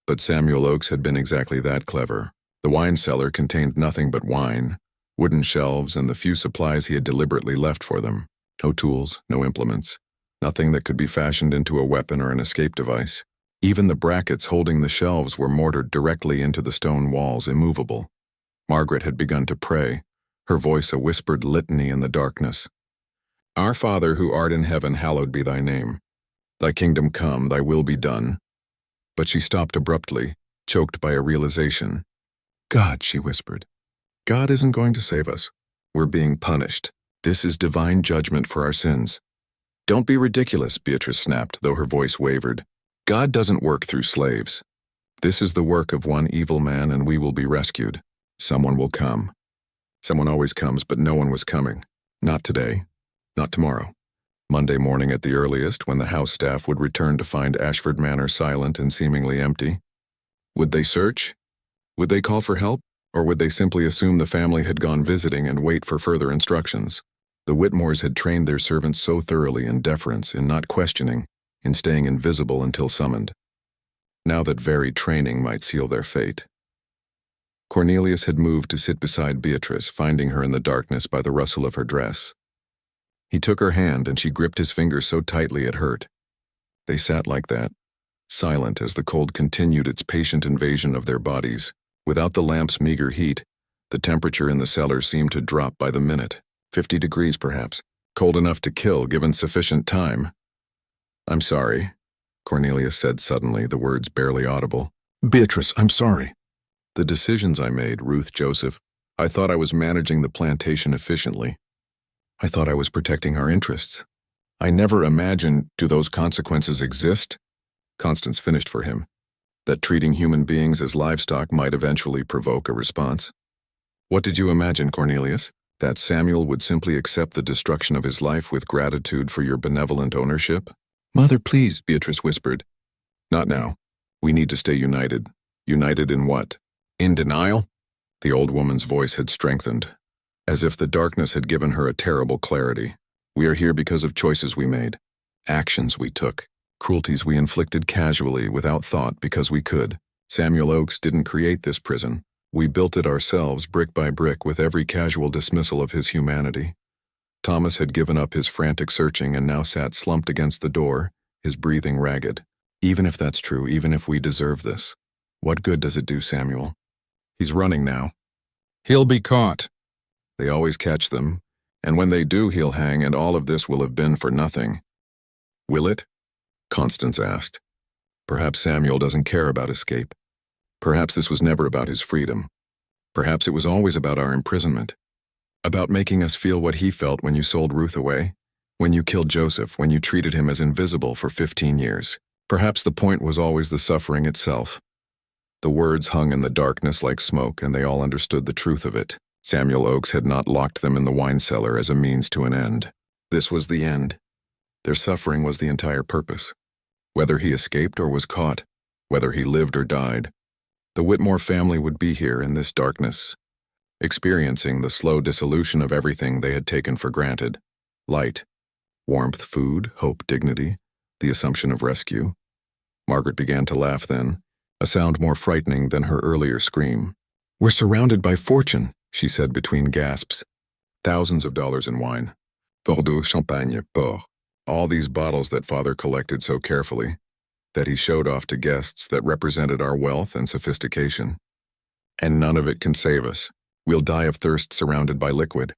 But Samuel Oakes had been exactly that clever. The wine cellar contained nothing but wine, wooden shelves, and the few supplies he had deliberately left for them. No tools, no implements. Nothing that could be fashioned into a weapon or an escape device. Even the brackets holding the shelves were mortared directly into the stone walls, immovable. Margaret had begun to pray, her voice a whispered litany in the darkness. Our Father who art in heaven, hallowed be thy name. Thy kingdom come, thy will be done. But she stopped abruptly, choked by a realization. God, she whispered. God isn't going to save us. We're being punished. This is divine judgment for our sins. Don't be ridiculous, Beatrice snapped, though her voice wavered. God doesn't work through slaves. This is the work of one evil man, and we will be rescued. Someone will come. Someone always comes, but no one was coming. Not today. Not tomorrow. Monday morning at the earliest, when the house staff would return to find Ashford Manor silent and seemingly empty. Would they search? Would they call for help? Or would they simply assume the family had gone visiting and wait for further instructions? The Whitmores had trained their servants so thoroughly in deference, in not questioning, in staying invisible until summoned. Now that very training might seal their fate. Cornelius had moved to sit beside Beatrice, finding her in the darkness by the rustle of her dress. He took her hand, and she gripped his fingers so tightly it hurt. They sat like that, silent as the cold continued its patient invasion of their bodies. Without the lamp's meager heat, the temperature in the cellar seemed to drop by the minute, 50 degrees perhaps, cold enough to kill given sufficient time. I'm sorry, Cornelius said suddenly, the words barely audible. Beatrice, I'm sorry. The decisions I made, Ruth, Joseph, I thought I was managing the plantation efficiently. I thought I was protecting our interests. I never imagined, do those consequences exist? Constance finished for him. That treating human beings as livestock might eventually provoke a response. What did you imagine, Cornelius? That Samuel would simply accept the destruction of his life with gratitude for your benevolent ownership? Mother, please, Beatrice whispered. Not now. We need to stay united. United in what? In denial? The old woman's voice had strengthened, as if the darkness had given her a terrible clarity. We are here because of choices we made, actions we took, cruelties we inflicted casually without thought because we could. Samuel Oakes didn't create this prison. We built it ourselves, brick by brick, with every casual dismissal of his humanity. Thomas had given up his frantic searching and now sat slumped against the door, his breathing ragged. Even if that's true, even if we deserve this, what good does it do, Samuel? He's running now. He'll be caught. They always catch them, and when they do, he'll hang, and all of this will have been for nothing. Will it? Constance asked. Perhaps Samuel doesn't care about escape. Perhaps this was never about his freedom. Perhaps it was always about our imprisonment. About making us feel what he felt when you sold Ruth away, when you killed Joseph, when you treated him as invisible for 15 years. Perhaps the point was always the suffering itself. The words hung in the darkness like smoke, and they all understood the truth of it. Samuel Oakes had not locked them in the wine cellar as a means to an end. This was the end. Their suffering was the entire purpose. Whether he escaped or was caught, whether he lived or died, the Whitmore family would be here in this darkness, experiencing the slow dissolution of everything they had taken for granted. Light, warmth, food, hope, dignity, the assumption of rescue. Margaret began to laugh then, a sound more frightening than her earlier scream. We're surrounded by fortune, she said between gasps. Thousands of dollars in wine. Bordeaux, Champagne, Port. All these bottles that Father collected so carefully, that he showed off to guests, that represented our wealth and sophistication. And none of it can save us. We'll die of thirst surrounded by liquid.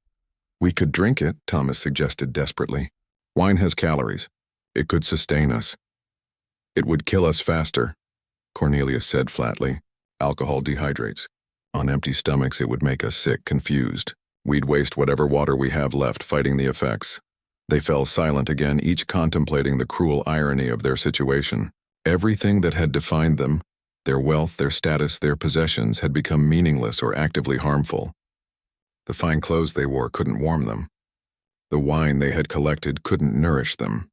We could drink it, Thomas suggested desperately. Wine has calories. It could sustain us. It would kill us faster, Cornelius said flatly. Alcohol dehydrates. On empty stomachs it would make us sick, confused. We'd waste whatever water we have left fighting the effects. They fell silent again, each contemplating the cruel irony of their situation. Everything that had defined them, Their wealth, their status, their possessions had become meaningless or actively harmful. The fine clothes they wore couldn't warm them. The wine they had collected couldn't nourish them.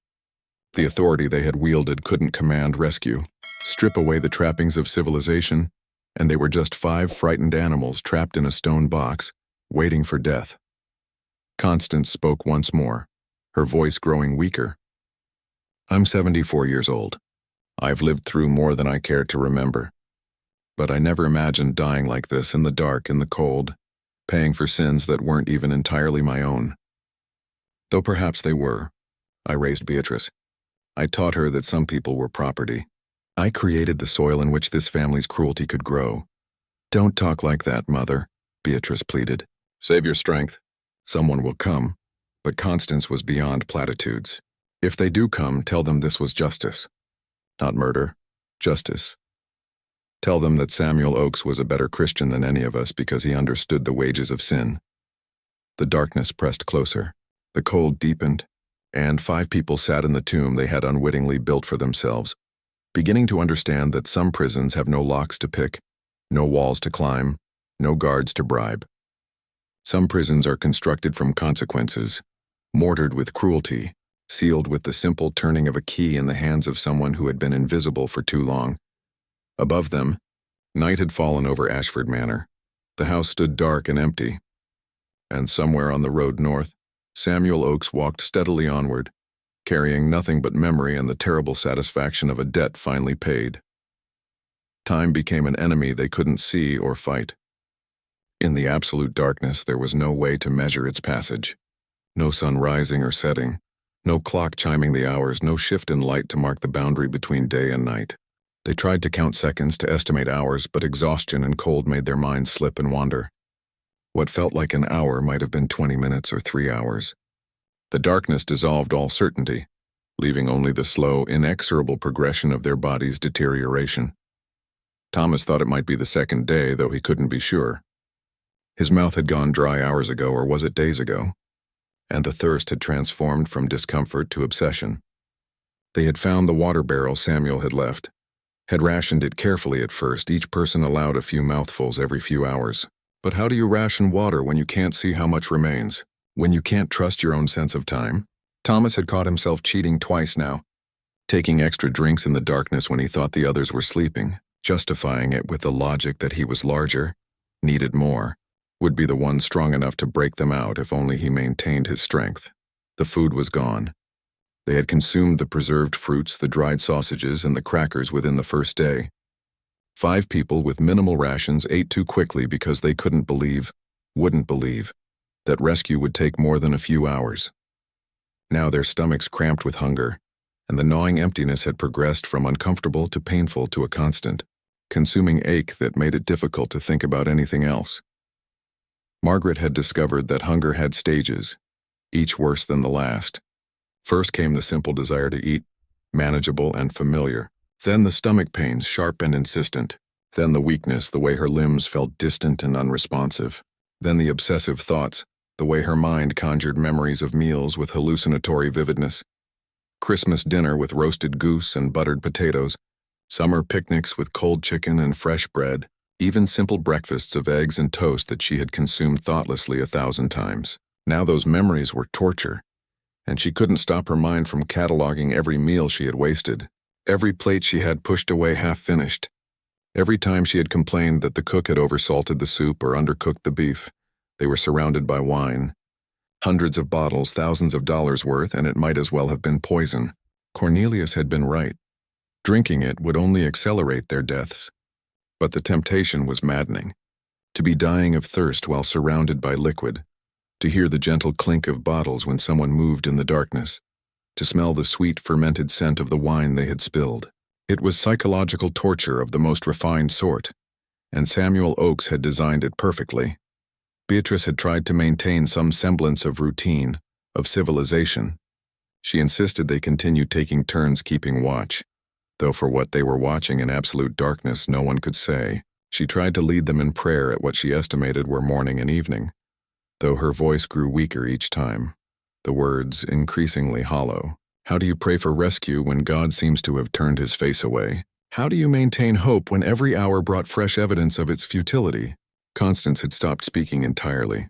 The authority they had wielded couldn't command rescue. Strip away the trappings of civilization, and they were just 5 frightened animals trapped in a stone box, waiting for death. Constance spoke once more, her voice growing weaker. "I'm 74 years old. I've lived through more than I care to remember. But I never imagined dying like this in the dark, in the cold, paying for sins that weren't even entirely my own. Though perhaps they were. I raised Beatrice. I taught her that some people were property. I created the soil in which this family's cruelty could grow." "Don't talk like that, Mother," Beatrice pleaded. "Save your strength. Someone will come." But Constance was beyond platitudes. "If they do come, tell them this was justice. Not murder. Justice. Tell them that Samuel Oakes was a better Christian than any of us because he understood the wages of sin." The darkness pressed closer. The cold deepened, and 5 people sat in the tomb they had unwittingly built for themselves, beginning to understand that some prisons have no locks to pick, no walls to climb, no guards to bribe. Some prisons are constructed from consequences, mortared with cruelty, sealed with the simple turning of a key in the hands of someone who had been invisible for too long. Above them, night had fallen over Ashford Manor. The house stood dark and empty. And somewhere on the road north, Samuel Oakes walked steadily onward, carrying nothing but memory and the terrible satisfaction of a debt finally paid. Time became an enemy they couldn't see or fight. In the absolute darkness, there was no way to measure its passage. No sun rising or setting, no clock chiming the hours, no shift in light to mark the boundary between day and night. They tried to count seconds, to estimate hours, but exhaustion and cold made their minds slip and wander. What felt like an hour might have been 20 minutes or 3 hours. The darkness dissolved all certainty, leaving only the slow, inexorable progression of their bodies' deterioration. Thomas thought it might be the second day, though he couldn't be sure. His mouth had gone dry hours ago, or was it days ago? And the thirst had transformed from discomfort to obsession. They had found the water barrel Samuel had left, had rationed it carefully at first, each person allowed a few mouthfuls every few hours. But how do you ration water when you can't see how much remains? When you can't trust your own sense of time? Thomas had caught himself cheating twice now, taking extra drinks in the darkness when he thought the others were sleeping, justifying it with the logic that he was larger, needed more, would be the one strong enough to break them out if only he maintained his strength. The food was gone. They had consumed the preserved fruits, the dried sausages, and the crackers within the first day. 5 people with minimal rations ate too quickly because they wouldn't believe, that rescue would take more than a few hours. Now their stomachs cramped with hunger, and the gnawing emptiness had progressed from uncomfortable to painful to a constant, consuming ache that made it difficult to think about anything else. Margaret had discovered that hunger had stages, each worse than the last. First came the simple desire to eat, manageable and familiar. Then the stomach pains, sharp and insistent. Then the weakness, the way her limbs felt distant and unresponsive. Then the obsessive thoughts, the way her mind conjured memories of meals with hallucinatory vividness. Christmas dinner with roasted goose and buttered potatoes, summer picnics with cold chicken and fresh bread, even simple breakfasts of eggs and toast that she had consumed thoughtlessly 1,000 times. Now those memories were torture, and she couldn't stop her mind from cataloging every meal she had wasted, every plate she had pushed away half-finished, every time she had complained that the cook had oversalted the soup or undercooked the beef. They were surrounded by wine. Hundreds of bottles, thousands of dollars worth, and it might as well have been poison. Cornelius had been right. Drinking it would only accelerate their deaths. But the temptation was maddening. To be dying of thirst while surrounded by liquid, to hear the gentle clink of bottles when someone moved in the darkness, to smell the sweet fermented scent of the wine they had spilled. It was psychological torture of the most refined sort, and Samuel Oakes had designed it perfectly. Beatrice had tried to maintain some semblance of routine, of civilization. She insisted they continue taking turns keeping watch, though for what they were watching in absolute darkness no one could say. She tried to lead them in prayer at what she estimated were morning and evening, though her voice grew weaker each time, the words increasingly hollow. How do you pray for rescue when God seems to have turned his face away? How do you maintain hope when every hour brought fresh evidence of its futility? Constance had stopped speaking entirely.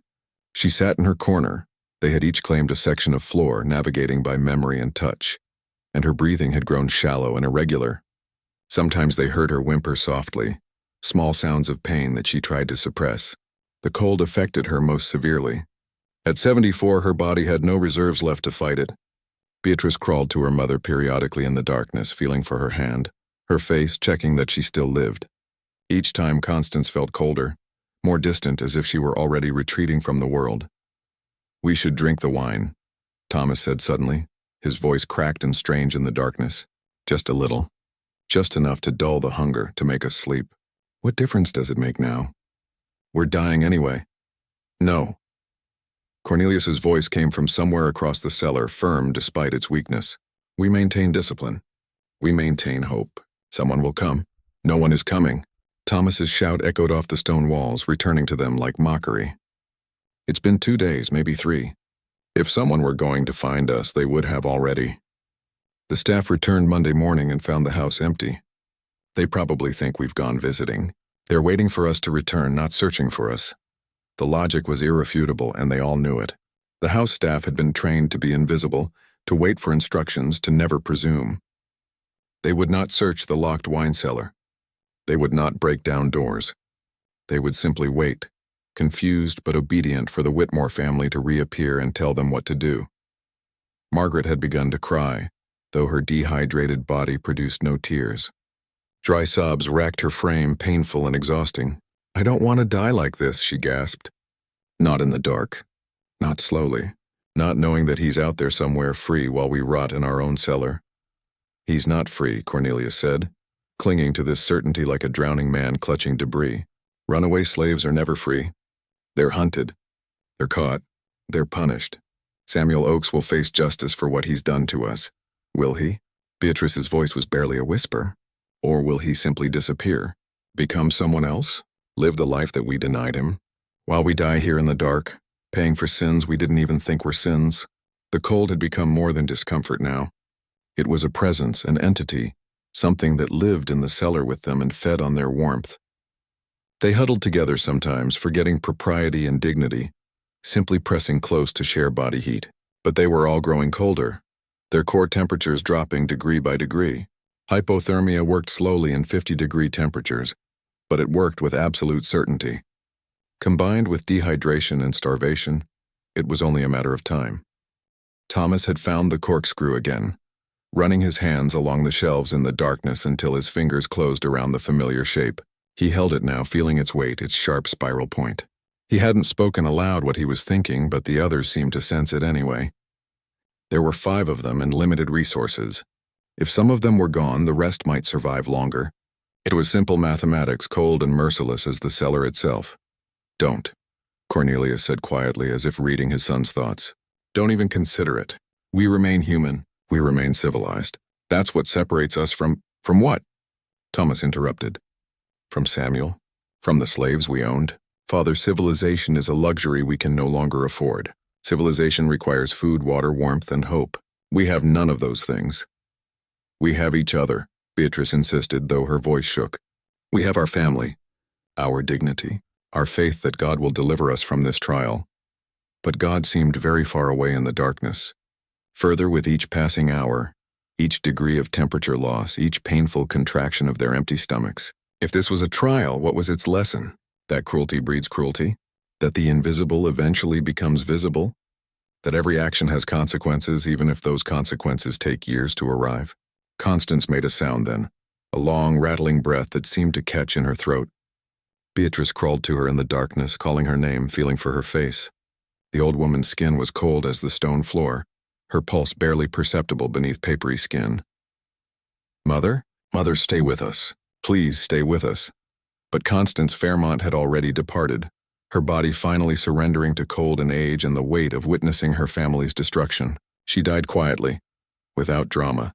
She sat in her corner. They had each claimed a section of floor, navigating by memory and touch, and her breathing had grown shallow and irregular. Sometimes they heard her whimper softly, small sounds of pain that she tried to suppress. The cold affected her most severely. At 74, her body had no reserves left to fight it. Beatrice crawled to her mother periodically in the darkness, feeling for her hand, her face checking that she still lived. Each time Constance felt colder, more distant, as if she were already retreating from the world. "We should drink the wine," Thomas said suddenly, his voice cracked and strange in the darkness. "Just a little. Just enough to dull the hunger, to make us sleep." "What difference does it make now? We're dying anyway." "No." Cornelius's voice came from somewhere across the cellar, firm despite its weakness. "We maintain discipline. We maintain hope. Someone will come." "No one is coming." Thomas's shout echoed off the stone walls, returning to them like mockery. "It's been 2 days, maybe 3. If someone were going to find us, they would have already." The staff returned Monday morning and found the house empty. "They probably think we've gone visiting. They're waiting for us to return, not searching for us." The logic was irrefutable, and they all knew it. The house staff had been trained to be invisible, to wait for instructions, to never presume. They would not search the locked wine cellar. They would not break down doors. They would simply wait, confused but obedient, for the Whitmore family to reappear and tell them what to do. Margaret had begun to cry, though her dehydrated body produced no tears. Dry sobs racked her frame, painful and exhausting. "I don't want to die like this," she gasped. "Not in the dark. Not slowly. Not knowing that he's out there somewhere free while we rot in our own cellar." "He's not free," Cornelius said, clinging to this certainty like a drowning man clutching debris. "Runaway slaves are never free. They're hunted. They're caught. They're punished. Samuel Oakes will face justice for what he's done to us. Will he?" Beatrice's voice was barely a whisper. "Or will he simply disappear? Become someone else? Live the life that we denied him? While we die here in the dark, paying for sins we didn't even think were sins?" The cold had become more than discomfort now. It was a presence, an entity, something that lived in the cellar with them and fed on their warmth. They huddled together sometimes, forgetting propriety and dignity, simply pressing close to share body heat. But they were all growing colder, their core temperatures dropping degree by degree. Hypothermia worked slowly in 50-degree temperatures, but it worked with absolute certainty. Combined with dehydration and starvation, it was only a matter of time. Thomas had found the corkscrew again, running his hands along the shelves in the darkness until his fingers closed around the familiar shape. He held it now, feeling its weight, its sharp spiral point. He hadn't spoken aloud what he was thinking, but the others seemed to sense it anyway. There were 5 of them and limited resources. If some of them were gone, the rest might survive longer. It was simple mathematics, cold and merciless as the cellar itself. "Don't," Cornelius said quietly, as if reading his son's thoughts. "Don't even consider it. We remain human. We remain civilized. That's what separates us from what?" Thomas interrupted. "From Samuel. From the slaves we owned. Father, civilization is a luxury we can no longer afford. Civilization requires food, water, warmth, and hope. We have none of those things." "We have each other," Beatrice insisted, though her voice shook. "We have our family, our dignity, our faith that God will deliver us from this trial." But God seemed very far away in the darkness. Further with each passing hour, each degree of temperature loss, each painful contraction of their empty stomachs. If this was a trial, what was its lesson? That cruelty breeds cruelty? That the invisible eventually becomes visible? That every action has consequences, even if those consequences take years to arrive? Constance made a sound then, a long, rattling breath that seemed to catch in her throat. Beatrice crawled to her in the darkness, calling her name, feeling for her face. The old woman's skin was cold as the stone floor, her pulse barely perceptible beneath papery skin. "Mother? Mother, stay with us. Please stay with us." But Constance Fairmont had already departed, her body finally surrendering to cold and age and the weight of witnessing her family's destruction. She died quietly, without drama,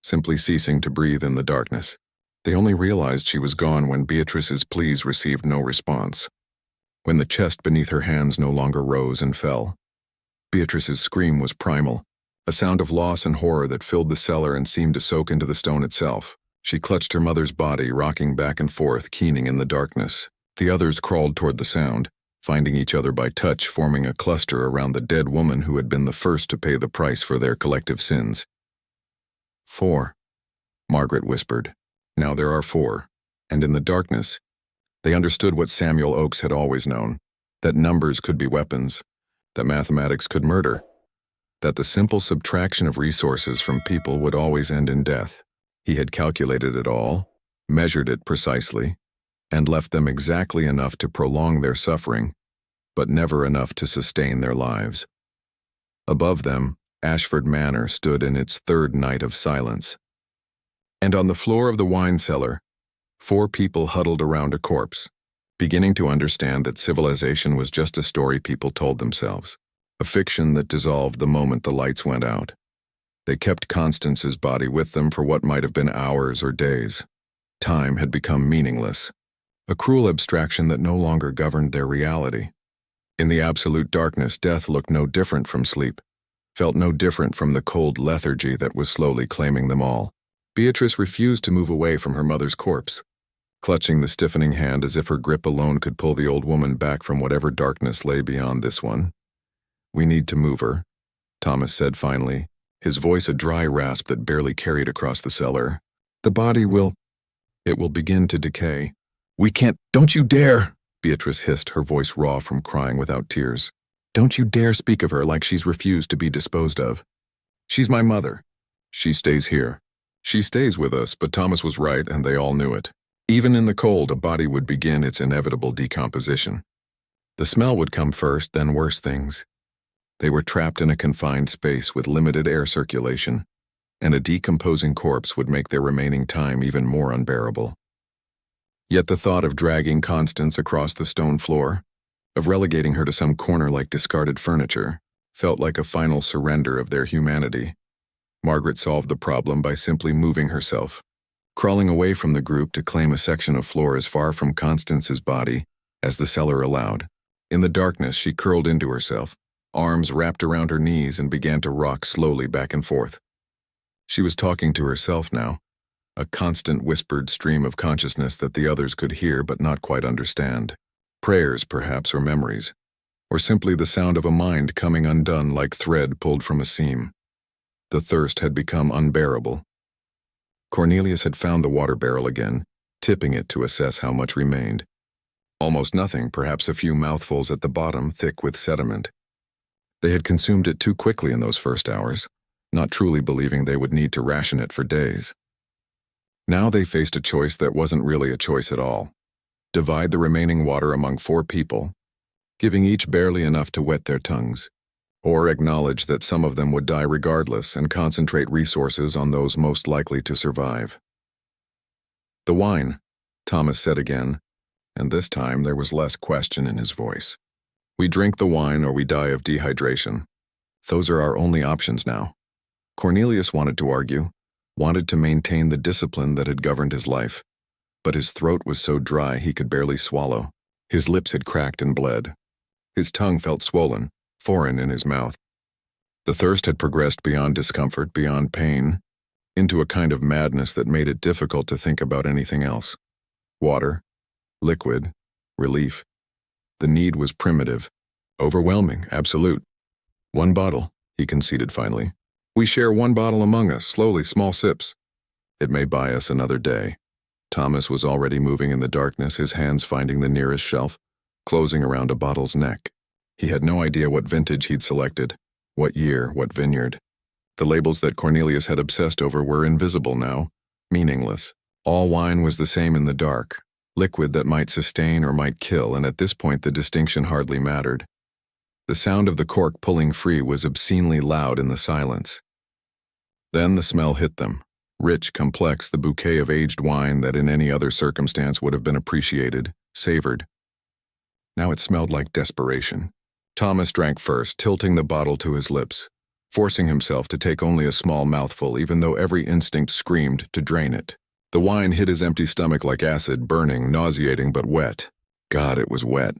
simply ceasing to breathe in the darkness. They only realized she was gone when Beatrice's pleas received no response, when the chest beneath her hands no longer rose and fell. Beatrice's scream was primal, a sound of loss and horror that filled the cellar and seemed to soak into the stone itself. She clutched her mother's body, rocking back and forth, keening in the darkness. The others crawled toward the sound, finding each other by touch, forming a cluster around the dead woman who had been the first to pay the price for their collective sins. 4, Margaret whispered. Now there are 4. And in the darkness, they understood what Samuel Oakes had always known, that numbers could be weapons, that mathematics could murder, that the simple subtraction of resources from people would always end in death. He had calculated it all, measured it precisely, and left them exactly enough to prolong their suffering, but never enough to sustain their lives. Above them, Ashford Manor stood in its 3rd night of silence. And on the floor of the wine cellar, 4 people huddled around a corpse, beginning to understand that civilization was just a story people told themselves, a fiction that dissolved the moment the lights went out. They kept Constance's body with them for what might have been hours or days. Time had become meaningless, a cruel abstraction that no longer governed their reality. In the absolute darkness, death looked no different from sleep, felt no different from the cold lethargy that was slowly claiming them all. Beatrice refused to move away from her mother's corpse, clutching the stiffening hand as if her grip alone could pull the old woman back from whatever darkness lay beyond this one. "We need to move her," Thomas said finally, his voice a dry rasp that barely carried across the cellar. "The body it will begin to decay." "We can't, don't you dare!" Beatrice hissed, her voice raw from crying without tears. "Don't you dare speak of her like she's refused to be disposed of. She's my mother. She stays here. She stays with us," but Thomas was right, and they all knew it. Even in the cold, a body would begin its inevitable decomposition. The smell would come first, then worse things. They were trapped in a confined space with limited air circulation, and a decomposing corpse would make their remaining time even more unbearable. Yet the thought of dragging Constance across the stone floor, of relegating her to some corner like discarded furniture, felt like a final surrender of their humanity. Margaret solved the problem by simply moving herself, crawling away from the group to claim a section of floor as far from Constance's body as the cellar allowed. In the darkness, she curled into herself, arms wrapped around her knees, and began to rock slowly back and forth. She was talking to herself now, a constant whispered stream of consciousness that the others could hear but not quite understand. Prayers, perhaps, or memories, or simply the sound of a mind coming undone like thread pulled from a seam. The thirst had become unbearable. Cornelius had found the water barrel again, tipping it to assess how much remained. Almost nothing, perhaps a few mouthfuls at the bottom, thick with sediment. They had consumed it too quickly in those first hours, not truly believing they would need to ration it for days. Now they faced a choice that wasn't really a choice at all. Divide the remaining water among 4 people, giving each barely enough to wet their tongues, or acknowledge that some of them would die regardless and concentrate resources on those most likely to survive. "The wine," Thomas said again, and this time there was less question in his voice. "We drink the wine or we die of dehydration. Those are our only options now." Cornelius wanted to argue, wanted to maintain the discipline that had governed his life, but his throat was so dry he could barely swallow. His lips had cracked and bled. His tongue felt swollen, foreign in his mouth. The thirst had progressed beyond discomfort, beyond pain, into a kind of madness that made it difficult to think about anything else. Water, liquid, relief. The need was primitive, overwhelming, absolute. "1 bottle," he conceded finally. "We share 1 bottle among us, slowly, small sips. It may buy us another day." Thomas was already moving in the darkness, his hands finding the nearest shelf, closing around a bottle's neck. He had no idea what vintage he'd selected, what year, what vineyard. The labels that Cornelius had obsessed over were invisible now, meaningless. All wine was the same in the dark, liquid that might sustain or might kill, and at this point the distinction hardly mattered. The sound of the cork pulling free was obscenely loud in the silence. Then the smell hit them, rich, complex, the bouquet of aged wine that in any other circumstance would have been appreciated, savored. Now it smelled like desperation. Thomas drank first, tilting the bottle to his lips, forcing himself to take only a small mouthful even though every instinct screamed to drain it. The wine hit his empty stomach like acid, burning, nauseating, but wet. God, it was wet.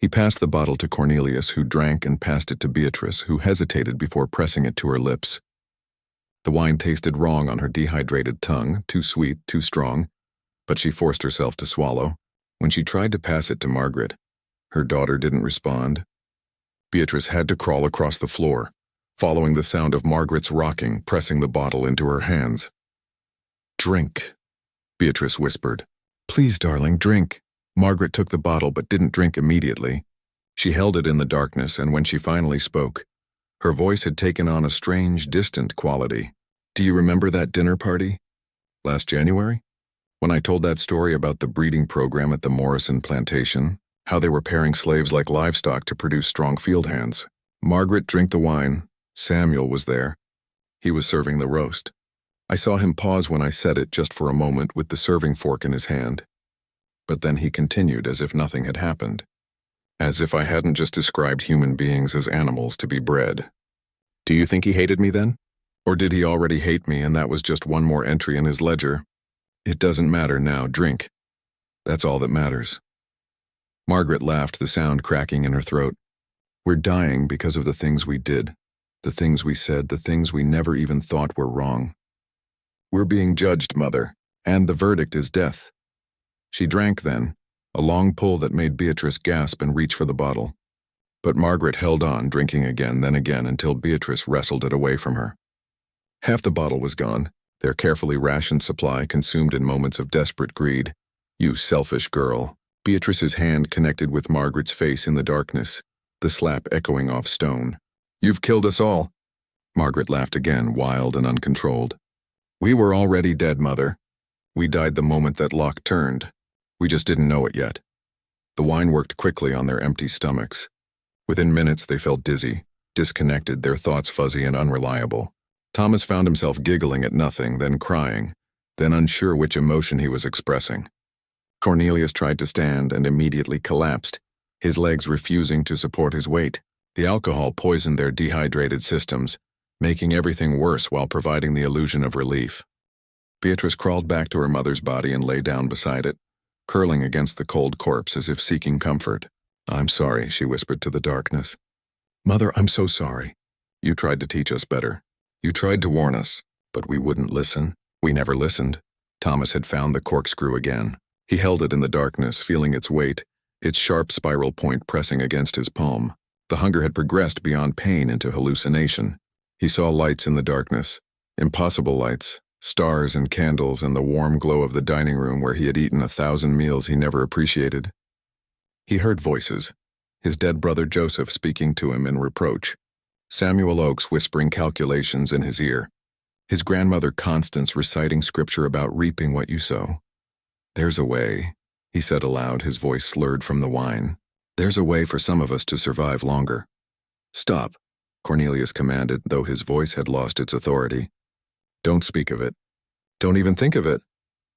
He passed the bottle to Cornelius, who drank, and passed it to Beatrice, who hesitated before pressing it to her lips. The wine tasted wrong on her dehydrated tongue, too sweet, too strong, but she forced herself to swallow. When she tried to pass it to Margaret, her daughter didn't respond. Beatrice had to crawl across the floor, following the sound of Margaret's rocking, pressing the bottle into her hands. "Drink," Beatrice whispered. "Please, darling, drink." Margaret took the bottle but didn't drink immediately. She held it in the darkness, and when she finally spoke, her voice had taken on a strange, distant quality. "Do you remember that dinner party? Last January? When I told that story about the breeding program at the Morrison plantation, how they were pairing slaves like livestock to produce strong field hands." Margaret drank the wine. Samuel was there. He was serving the roast. I saw him pause when I said it just for a moment with the serving fork in his hand. But then he continued as if nothing had happened. As if I hadn't just described human beings as animals to be bred. "Do you think he hated me then? Or did he already hate me and that was just one more entry in his ledger? It doesn't matter now, drink. That's all that matters." Margaret laughed, the sound cracking in her throat. "We're dying because of the things we did, the things we said, the things we never even thought were wrong. We're being judged, Mother, and the verdict is death." She drank then, a long pull that made Beatrice gasp and reach for the bottle. But Margaret held on, drinking again, then again, until Beatrice wrestled it away from her. Half the bottle was gone, their carefully rationed supply consumed in moments of desperate greed. "You selfish girl." Beatrice's hand connected with Margaret's face in the darkness, the slap echoing off stone. "You've killed us all." Margaret laughed again, wild and uncontrolled. "We were already dead, Mother. We died the moment that lock turned. We just didn't know it yet." The wine worked quickly on their empty stomachs. Within minutes they felt dizzy, disconnected, their thoughts fuzzy and unreliable. Thomas found himself giggling at nothing, then crying, then unsure which emotion he was expressing. Cornelius tried to stand and immediately collapsed, his legs refusing to support his weight. The alcohol poisoned their dehydrated systems, making everything worse while providing the illusion of relief. Beatrice crawled back to her mother's body and lay down beside it, curling against the cold corpse as if seeking comfort. "I'm sorry," she whispered to the darkness. "Mother, I'm so sorry. You tried to teach us better. You tried to warn us, but we wouldn't listen. We never listened." Thomas had found the corkscrew again. He held it in the darkness, feeling its weight, its sharp spiral point pressing against his palm. The hunger had progressed beyond pain into hallucination. He saw lights in the darkness, impossible lights, stars and candles and the warm glow of the dining room where he had eaten 1,000 meals he never appreciated. He heard voices, his dead brother Joseph speaking to him in reproach, Samuel Oakes whispering calculations in his ear, his grandmother Constance reciting scripture about reaping what you sow. "There's a way," he said aloud, his voice slurred from the wine. "There's a way for some of us to survive longer." "Stop," Cornelius commanded, though his voice had lost its authority. "Don't speak of it. Don't even think of it.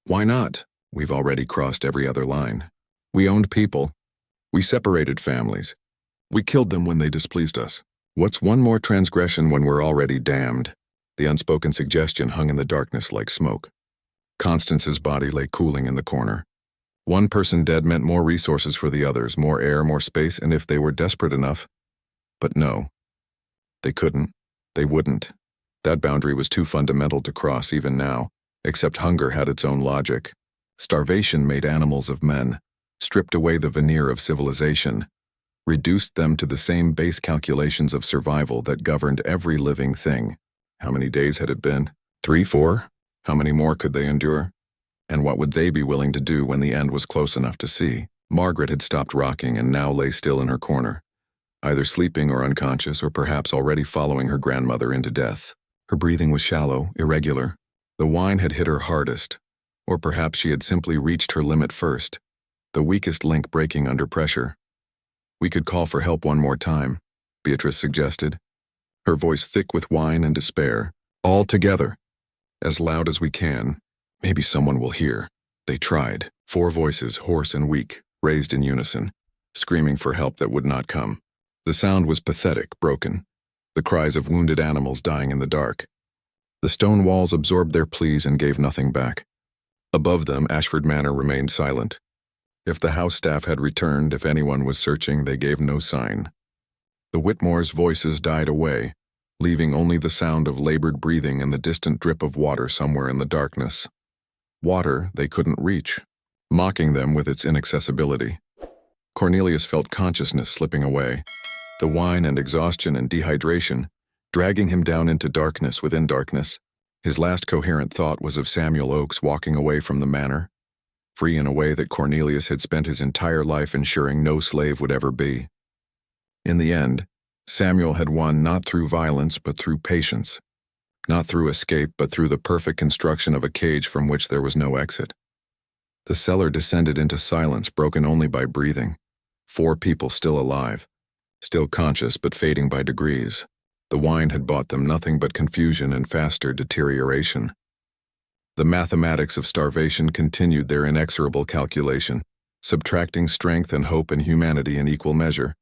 Why not? We've already crossed every other line. We owned people. We separated families. We killed them when they displeased us. What's one more transgression when we're already damned?" The unspoken suggestion hung in the darkness like smoke. Constance's body lay cooling in the corner. One person dead meant more resources for the others, more air, more space, and if they were desperate enough. But no. They couldn't. They wouldn't. That boundary was too fundamental to cross even now, except hunger had its own logic. Starvation made animals of men, stripped away the veneer of civilization, reduced them to the same base calculations of survival that governed every living thing. How many days had it been? 3, 4? How many more could they endure? And what would they be willing to do when the end was close enough to see? Margaret had stopped rocking and now lay still in her corner, either sleeping or unconscious or perhaps already following her grandmother into death. Her breathing was shallow, irregular. The wine had hit her hardest, or perhaps she had simply reached her limit first, the weakest link breaking under pressure. "We could call for help one more time," Beatrice suggested, her voice thick with wine and despair. "All together. As loud as we can. Maybe someone will hear." They tried. 4 voices, hoarse and weak, raised in unison, screaming for help that would not come. The sound was pathetic, broken, the cries of wounded animals dying in the dark. The stone walls absorbed their pleas and gave nothing back. Above them, Ashford Manor remained silent. If the house staff had returned, if anyone was searching, they gave no sign. The Whitmores' voices died away, leaving only the sound of labored breathing and the distant drip of water somewhere in the darkness. Water they couldn't reach, mocking them with its inaccessibility. Cornelius felt consciousness slipping away, the wine and exhaustion and dehydration dragging him down into darkness within darkness. His last coherent thought was of Samuel Oakes walking away from the manor, free in a way that Cornelius had spent his entire life ensuring no slave would ever be. In the end, Samuel had won not through violence but through patience, not through escape but through the perfect construction of a cage from which there was no exit. The cellar descended into silence broken only by breathing. 4 people still alive, still conscious but fading by degrees. The wine had bought them nothing but confusion and faster deterioration. The mathematics of starvation continued their inexorable calculation, subtracting strength and hope and humanity in equal measure.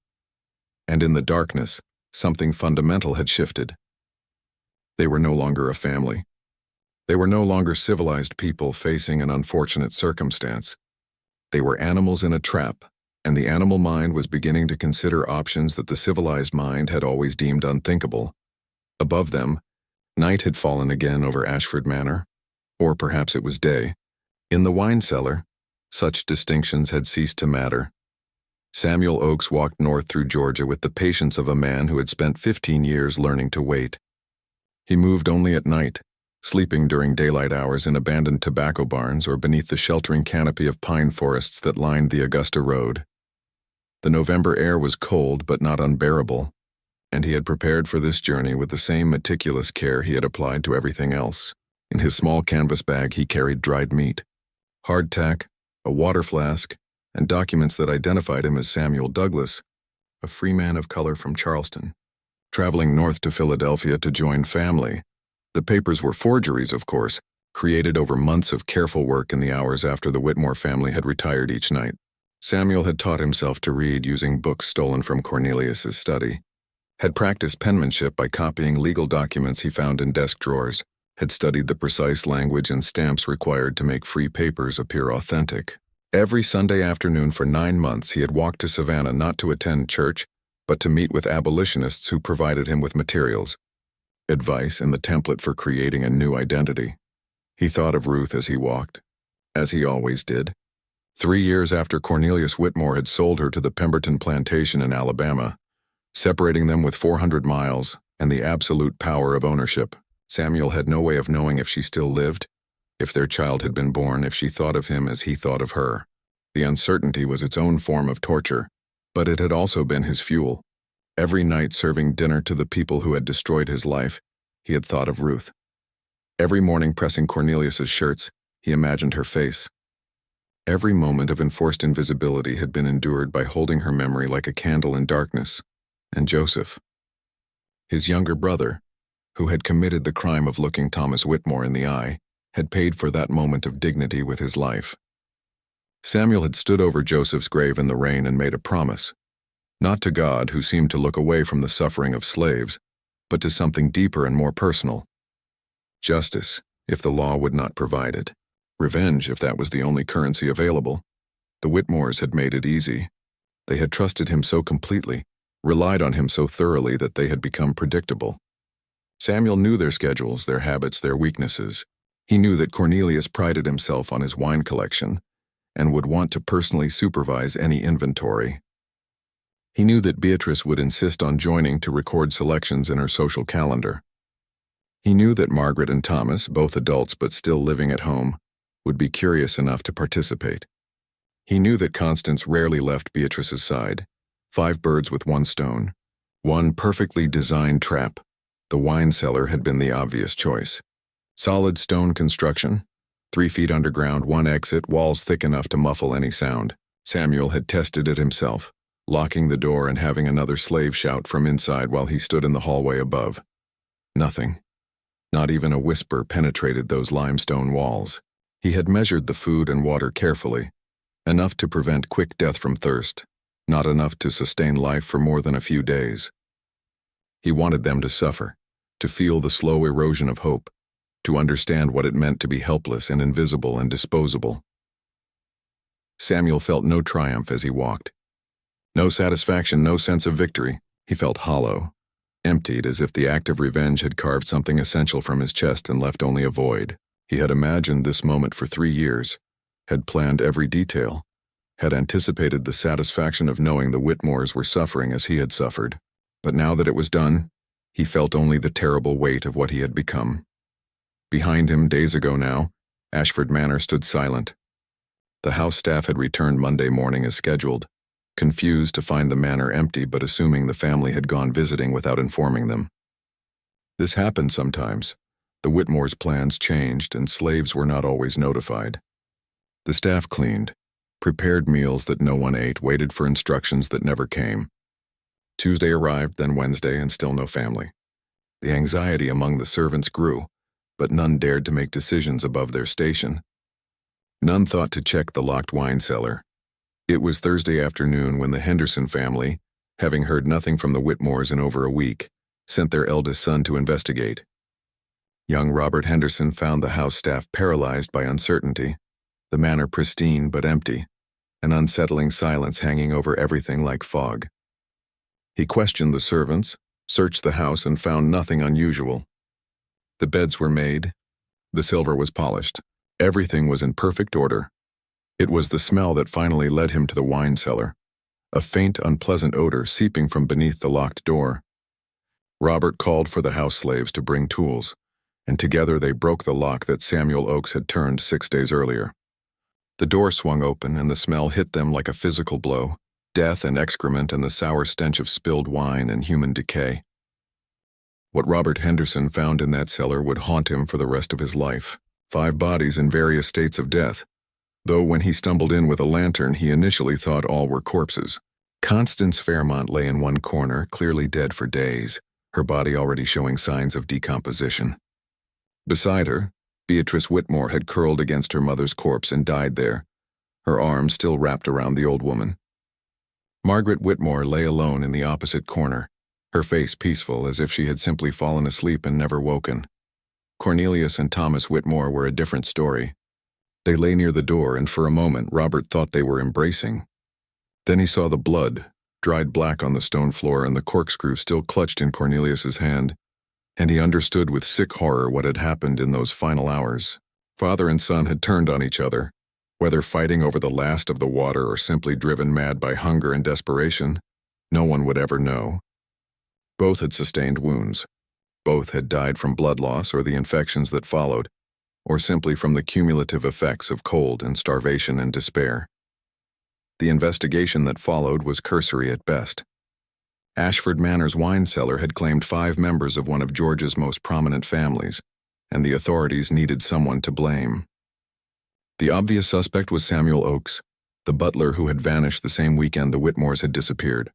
And in the darkness, something fundamental had shifted. They were no longer a family. They were no longer civilized people facing an unfortunate circumstance. They were animals in a trap, and the animal mind was beginning to consider options that the civilized mind had always deemed unthinkable. Above them, night had fallen again over Ashford Manor, or perhaps it was day. In the wine cellar, such distinctions had ceased to matter. Samuel Oakes walked north through Georgia with the patience of a man who had spent 15 years learning to wait. He moved only at night, sleeping during daylight hours in abandoned tobacco barns or beneath the sheltering canopy of pine forests that lined the Augusta Road. The November air was cold but not unbearable, and he had prepared for this journey with the same meticulous care he had applied to everything else. In his small canvas bag he carried dried meat, hardtack, a water flask, and documents that identified him as Samuel Douglas, a free man of color from Charleston, traveling north to Philadelphia to join family. The papers were forgeries, of course, created over months of careful work in the hours after the Whitmore family had retired each night. Samuel had taught himself to read using books stolen from Cornelius's study, had practiced penmanship by copying legal documents he found in desk drawers, had studied the precise language and stamps required to make free papers appear authentic. Every Sunday afternoon for 9 months he had walked to Savannah not to attend church, but to meet with abolitionists who provided him with materials, advice, and the template for creating a new identity. He thought of Ruth as he walked, as he always did. 3 years after Cornelius Whitmore had sold her to the Pemberton plantation in Alabama, separating them with 400 miles and the absolute power of ownership, Samuel had no way of knowing if she still lived, if their child had been born, if she thought of him as he thought of her. The uncertainty was its own form of torture, but it had also been his fuel. Every night serving dinner to the people who had destroyed his life, he had thought of Ruth. Every morning pressing Cornelius's shirts, he imagined her face. Every moment of enforced invisibility had been endured by holding her memory like a candle in darkness. And Joseph, his younger brother, who had committed the crime of looking Thomas Whitmore in the eye, had paid for that moment of dignity with his life. Samuel had stood over Joseph's grave in the rain and made a promise, not to God, who seemed to look away from the suffering of slaves, but to something deeper and more personal. Justice, if the law would not provide it. Revenge, if that was the only currency available. The Whitmores had made it easy. They had trusted him so completely, relied on him so thoroughly that they had become predictable. Samuel knew their schedules, their habits, their weaknesses. He knew that Cornelius prided himself on his wine collection and would want to personally supervise any inventory. He knew that Beatrice would insist on joining to record selections in her social calendar. He knew that Margaret and Thomas, both adults but still living at home, would be curious enough to participate. He knew that Constance rarely left Beatrice's side. 5 birds with 1 stone. One perfectly designed trap. The wine cellar had been the obvious choice. Solid stone construction, 3 feet underground, 1 exit, walls thick enough to muffle any sound. Samuel had tested it himself, locking the door and having another slave shout from inside while he stood in the hallway above. Nothing. Not even a whisper penetrated those limestone walls. He had measured the food and water carefully, enough to prevent quick death from thirst, not enough to sustain life for more than a few days. He wanted them to suffer, to feel the slow erosion of hope, to understand what it meant to be helpless and invisible and disposable. Samuel felt no triumph as he walked. No satisfaction, no sense of victory. He felt hollow, emptied as if the act of revenge had carved something essential from his chest and left only a void. He had imagined this moment for 3 years, had planned every detail, had anticipated the satisfaction of knowing the Whitmores were suffering as he had suffered. But now that it was done, he felt only the terrible weight of what he had become. Behind him, days ago now, Ashford Manor stood silent. The house staff had returned Monday morning as scheduled, confused to find the manor empty but assuming the family had gone visiting without informing them. This happened sometimes. The Whitmores' plans changed and slaves were not always notified. The staff cleaned, prepared meals that no one ate, waited for instructions that never came. Tuesday arrived, then Wednesday, and still no family. The anxiety among the servants grew, but none dared to make decisions above their station. None thought to check the locked wine cellar. It was Thursday afternoon when the Henderson family, having heard nothing from the Whitmores in over a week, sent their eldest son to investigate. Young Robert Henderson found the house staff paralyzed by uncertainty, the manor pristine but empty, an unsettling silence hanging over everything like fog. He questioned the servants, searched the house, and found nothing unusual. The beds were made, the silver was polished, everything was in perfect order. It was the smell that finally led him to the wine cellar, a faint, unpleasant odor seeping from beneath the locked door. Robert called for the house slaves to bring tools, and together they broke the lock that Samuel Oakes had turned 6 days earlier. The door swung open and the smell hit them like a physical blow, death and excrement and the sour stench of spilled wine and human decay. What Robert Henderson found in that cellar would haunt him for the rest of his life. 5 bodies in various states of death, though when he stumbled in with a lantern he initially thought all were corpses. Constance Fairmont lay in one corner, clearly dead for days, her body already showing signs of decomposition. Beside her, Beatrice Whitmore had curled against her mother's corpse and died there, her arms still wrapped around the old woman. Margaret Whitmore lay alone in the opposite corner, her face peaceful as if she had simply fallen asleep and never woken. Cornelius and Thomas Whitmore were a different story. They lay near the door, and for a moment Robert thought they were embracing. Then he saw the blood, dried black on the stone floor, and the corkscrew still clutched in Cornelius's hand, and he understood with sick horror what had happened in those final hours. Father and son had turned on each other, whether fighting over the last of the water or simply driven mad by hunger and desperation, no one would ever know. Both had sustained wounds. Both had died from blood loss or the infections that followed, or simply from the cumulative effects of cold and starvation and despair. The investigation that followed was cursory at best. Ashford Manor's wine cellar had claimed 5 members of one of Georgia's most prominent families, and the authorities needed someone to blame. The obvious suspect was Samuel Oakes, the butler who had vanished the same weekend the Whitmores had disappeared.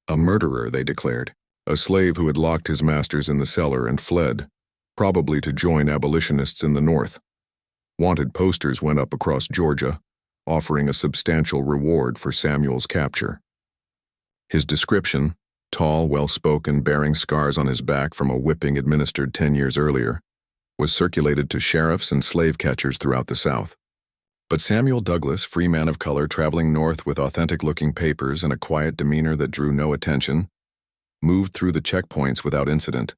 A murderer, they declared, a slave who had locked his masters in the cellar and fled, probably to join abolitionists in the North. Wanted posters went up across Georgia, offering a substantial reward for Samuel's capture. His description, tall, well-spoken, bearing scars on his back from a whipping administered 10 years earlier, was circulated to sheriffs and slave catchers throughout the South. But Samuel Douglas, free man of color traveling north with authentic-looking papers and a quiet demeanor that drew no attention, moved through the checkpoints without incident.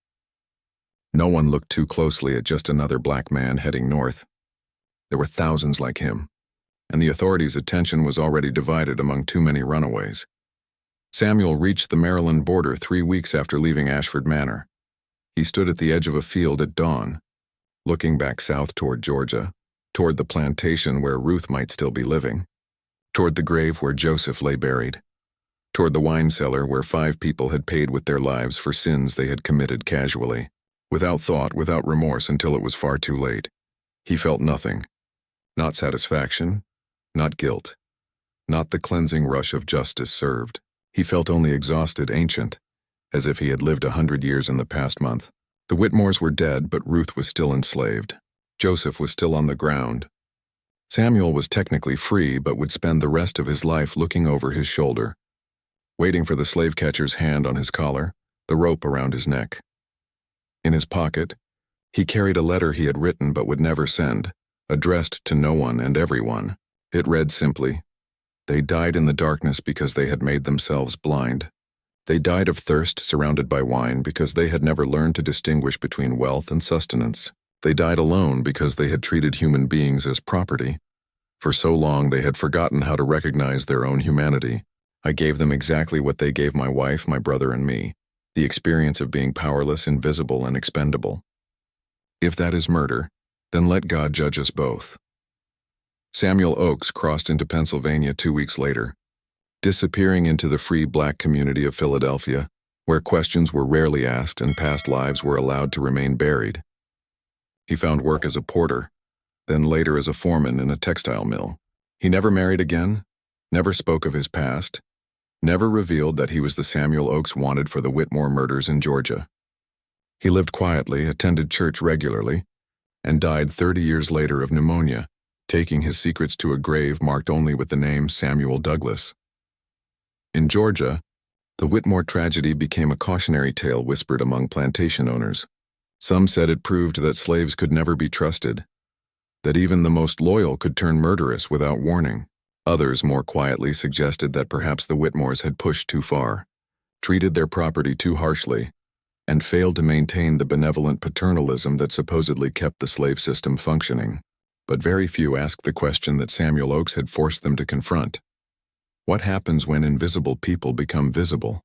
No one looked too closely at just another black man heading north. There were thousands like him, and the authorities' attention was already divided among too many runaways. Samuel reached the Maryland border 3 weeks after leaving Ashford Manor. He stood at the edge of a field at dawn, looking back south toward Georgia, toward the plantation where Ruth might still be living, toward the grave where Joseph lay buried, toward the wine cellar where 5 people had paid with their lives for sins they had committed casually, without thought, without remorse until it was far too late. He felt nothing. Not satisfaction, not guilt, not the cleansing rush of justice served. He felt only exhausted, ancient, as if he had lived 100 years in the past month. The Whitmores were dead, but Ruth was still enslaved. Joseph was still on the ground. Samuel was technically free, but would spend the rest of his life looking over his shoulder, waiting for the slave catcher's hand on his collar, the rope around his neck. In his pocket, he carried a letter he had written but would never send, addressed to no one and everyone. It read simply, "They died in the darkness because they had made themselves blind. They died of thirst surrounded by wine because they had never learned to distinguish between wealth and sustenance. They died alone because they had treated human beings as property. For so long they had forgotten how to recognize their own humanity. I gave them exactly what they gave my wife, my brother, and me, the experience of being powerless, invisible, and expendable. If that is murder, then let God judge us both. Samuel Oakes crossed into Pennsylvania 2 weeks later, disappearing into the free black community of Philadelphia, where questions were rarely asked and past lives were allowed to remain buried. He found work as a porter, then later as a foreman in a textile mill. He never married again, never spoke of his past, never revealed that he was the Samuel Oakes wanted for the Whitmore murders in Georgia. He lived quietly, attended church regularly, and died 30 years later of pneumonia, taking his secrets to a grave marked only with the name Samuel Douglas. In Georgia, the Whitmore tragedy became a cautionary tale whispered among plantation owners. Some said it proved that slaves could never be trusted, that even the most loyal could turn murderous without warning. Others more quietly suggested that perhaps the Whitmores had pushed too far, treated their property too harshly, and failed to maintain the benevolent paternalism that supposedly kept the slave system functioning. But very few asked the question that Samuel Oakes had forced them to confront. What happens when invisible people become visible?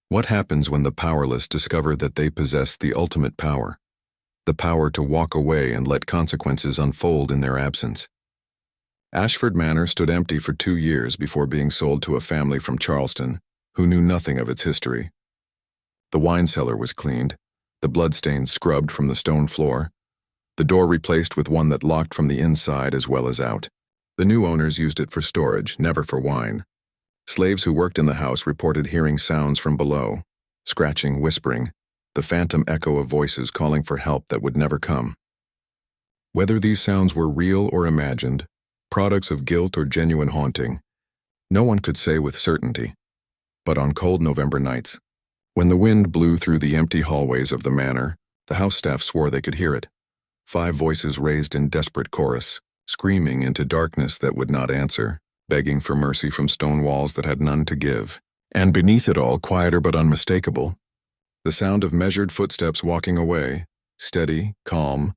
What happens when the powerless discover that they possess the ultimate power, the power to walk away and let consequences unfold in their absence? Ashford Manor stood empty for 2 years before being sold to a family from Charleston who knew nothing of its history. The wine cellar was cleaned, the bloodstains scrubbed from the stone floor, the door replaced with one that locked from the inside as well as out. The new owners used it for storage, never for wine. Slaves who worked in the house reported hearing sounds from below, scratching, whispering, the phantom echo of voices calling for help that would never come. Whether these sounds were real or imagined, products of guilt or genuine haunting, no one could say with certainty. But on cold November nights, when the wind blew through the empty hallways of the manor, the house staff swore they could hear it. 5 voices raised in desperate chorus, screaming into darkness that would not answer, begging for mercy from stone walls that had none to give. And beneath it all, quieter but unmistakable, the sound of measured footsteps walking away, steady, calm,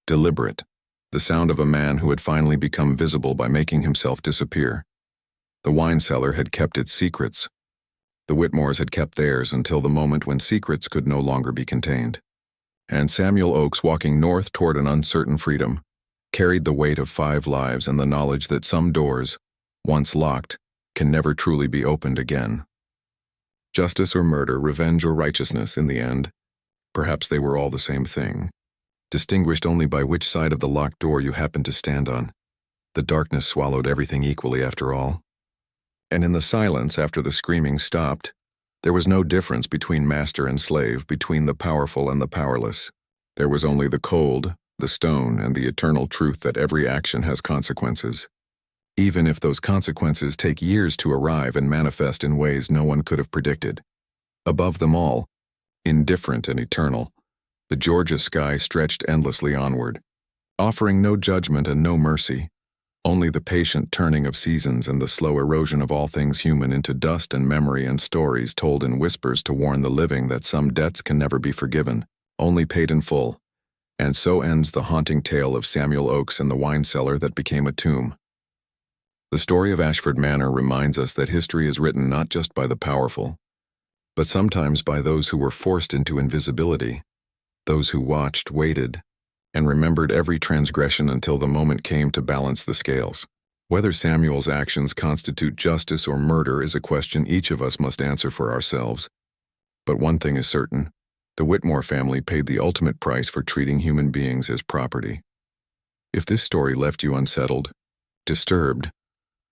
deliberate, the sound of a man who had finally become visible by making himself disappear. The wine cellar had kept its secrets. The Whitmores had kept theirs until the moment when secrets could no longer be contained. And Samuel Oakes, walking north toward an uncertain freedom, carried the weight of 5 lives and the knowledge that some doors, once locked, can never truly be opened again. Justice or murder, revenge or righteousness, in the end, perhaps they were all the same thing, distinguished only by which side of the locked door you happened to stand on. The darkness swallowed everything equally after all. And in the silence after the screaming stopped, there was no difference between master and slave, between the powerful and the powerless. There was only the cold, the stone, and the eternal truth that every action has consequences, even if those consequences take years to arrive and manifest in ways no one could have predicted. Above them all, indifferent and eternal, the Georgia sky stretched endlessly onward, offering no judgment and no mercy, only the patient turning of seasons and the slow erosion of all things human into dust and memory and stories told in whispers to warn the living that some debts can never be forgiven, only paid in full. And so ends the haunting tale of Samuel Oakes and the wine cellar that became a tomb. The story of Ashford Manor reminds us that history is written not just by the powerful, but sometimes by those who were forced into invisibility, those who watched, waited, and remembered every transgression until the moment came to balance the scales. Whether Samuel's actions constitute justice or murder is a question each of us must answer for ourselves. But one thing is certain: the Whitmore family paid the ultimate price for treating human beings as property. If this story left you unsettled, disturbed,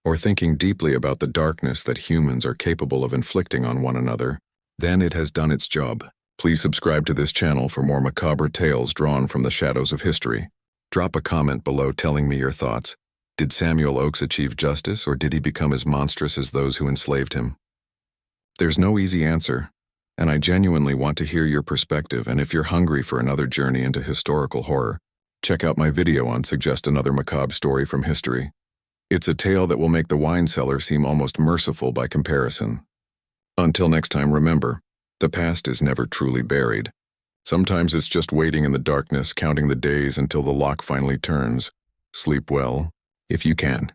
or thinking deeply about the darkness that humans are capable of inflicting on one another, then it has done its job. Please subscribe to this channel for more macabre tales drawn from the shadows of history. Drop a comment below telling me your thoughts. Did Samuel Oakes achieve justice, or did he become as monstrous as those who enslaved him? There's no easy answer, and I genuinely want to hear your perspective. And if you're hungry for another journey into historical horror, check out my video on Suggest Another Macabre Story from History. It's a tale that will make the wine cellar seem almost merciful by comparison. Until next time, remember, the past is never truly buried. Sometimes it's just waiting in the darkness, counting the days until the lock finally turns. Sleep well, if you can.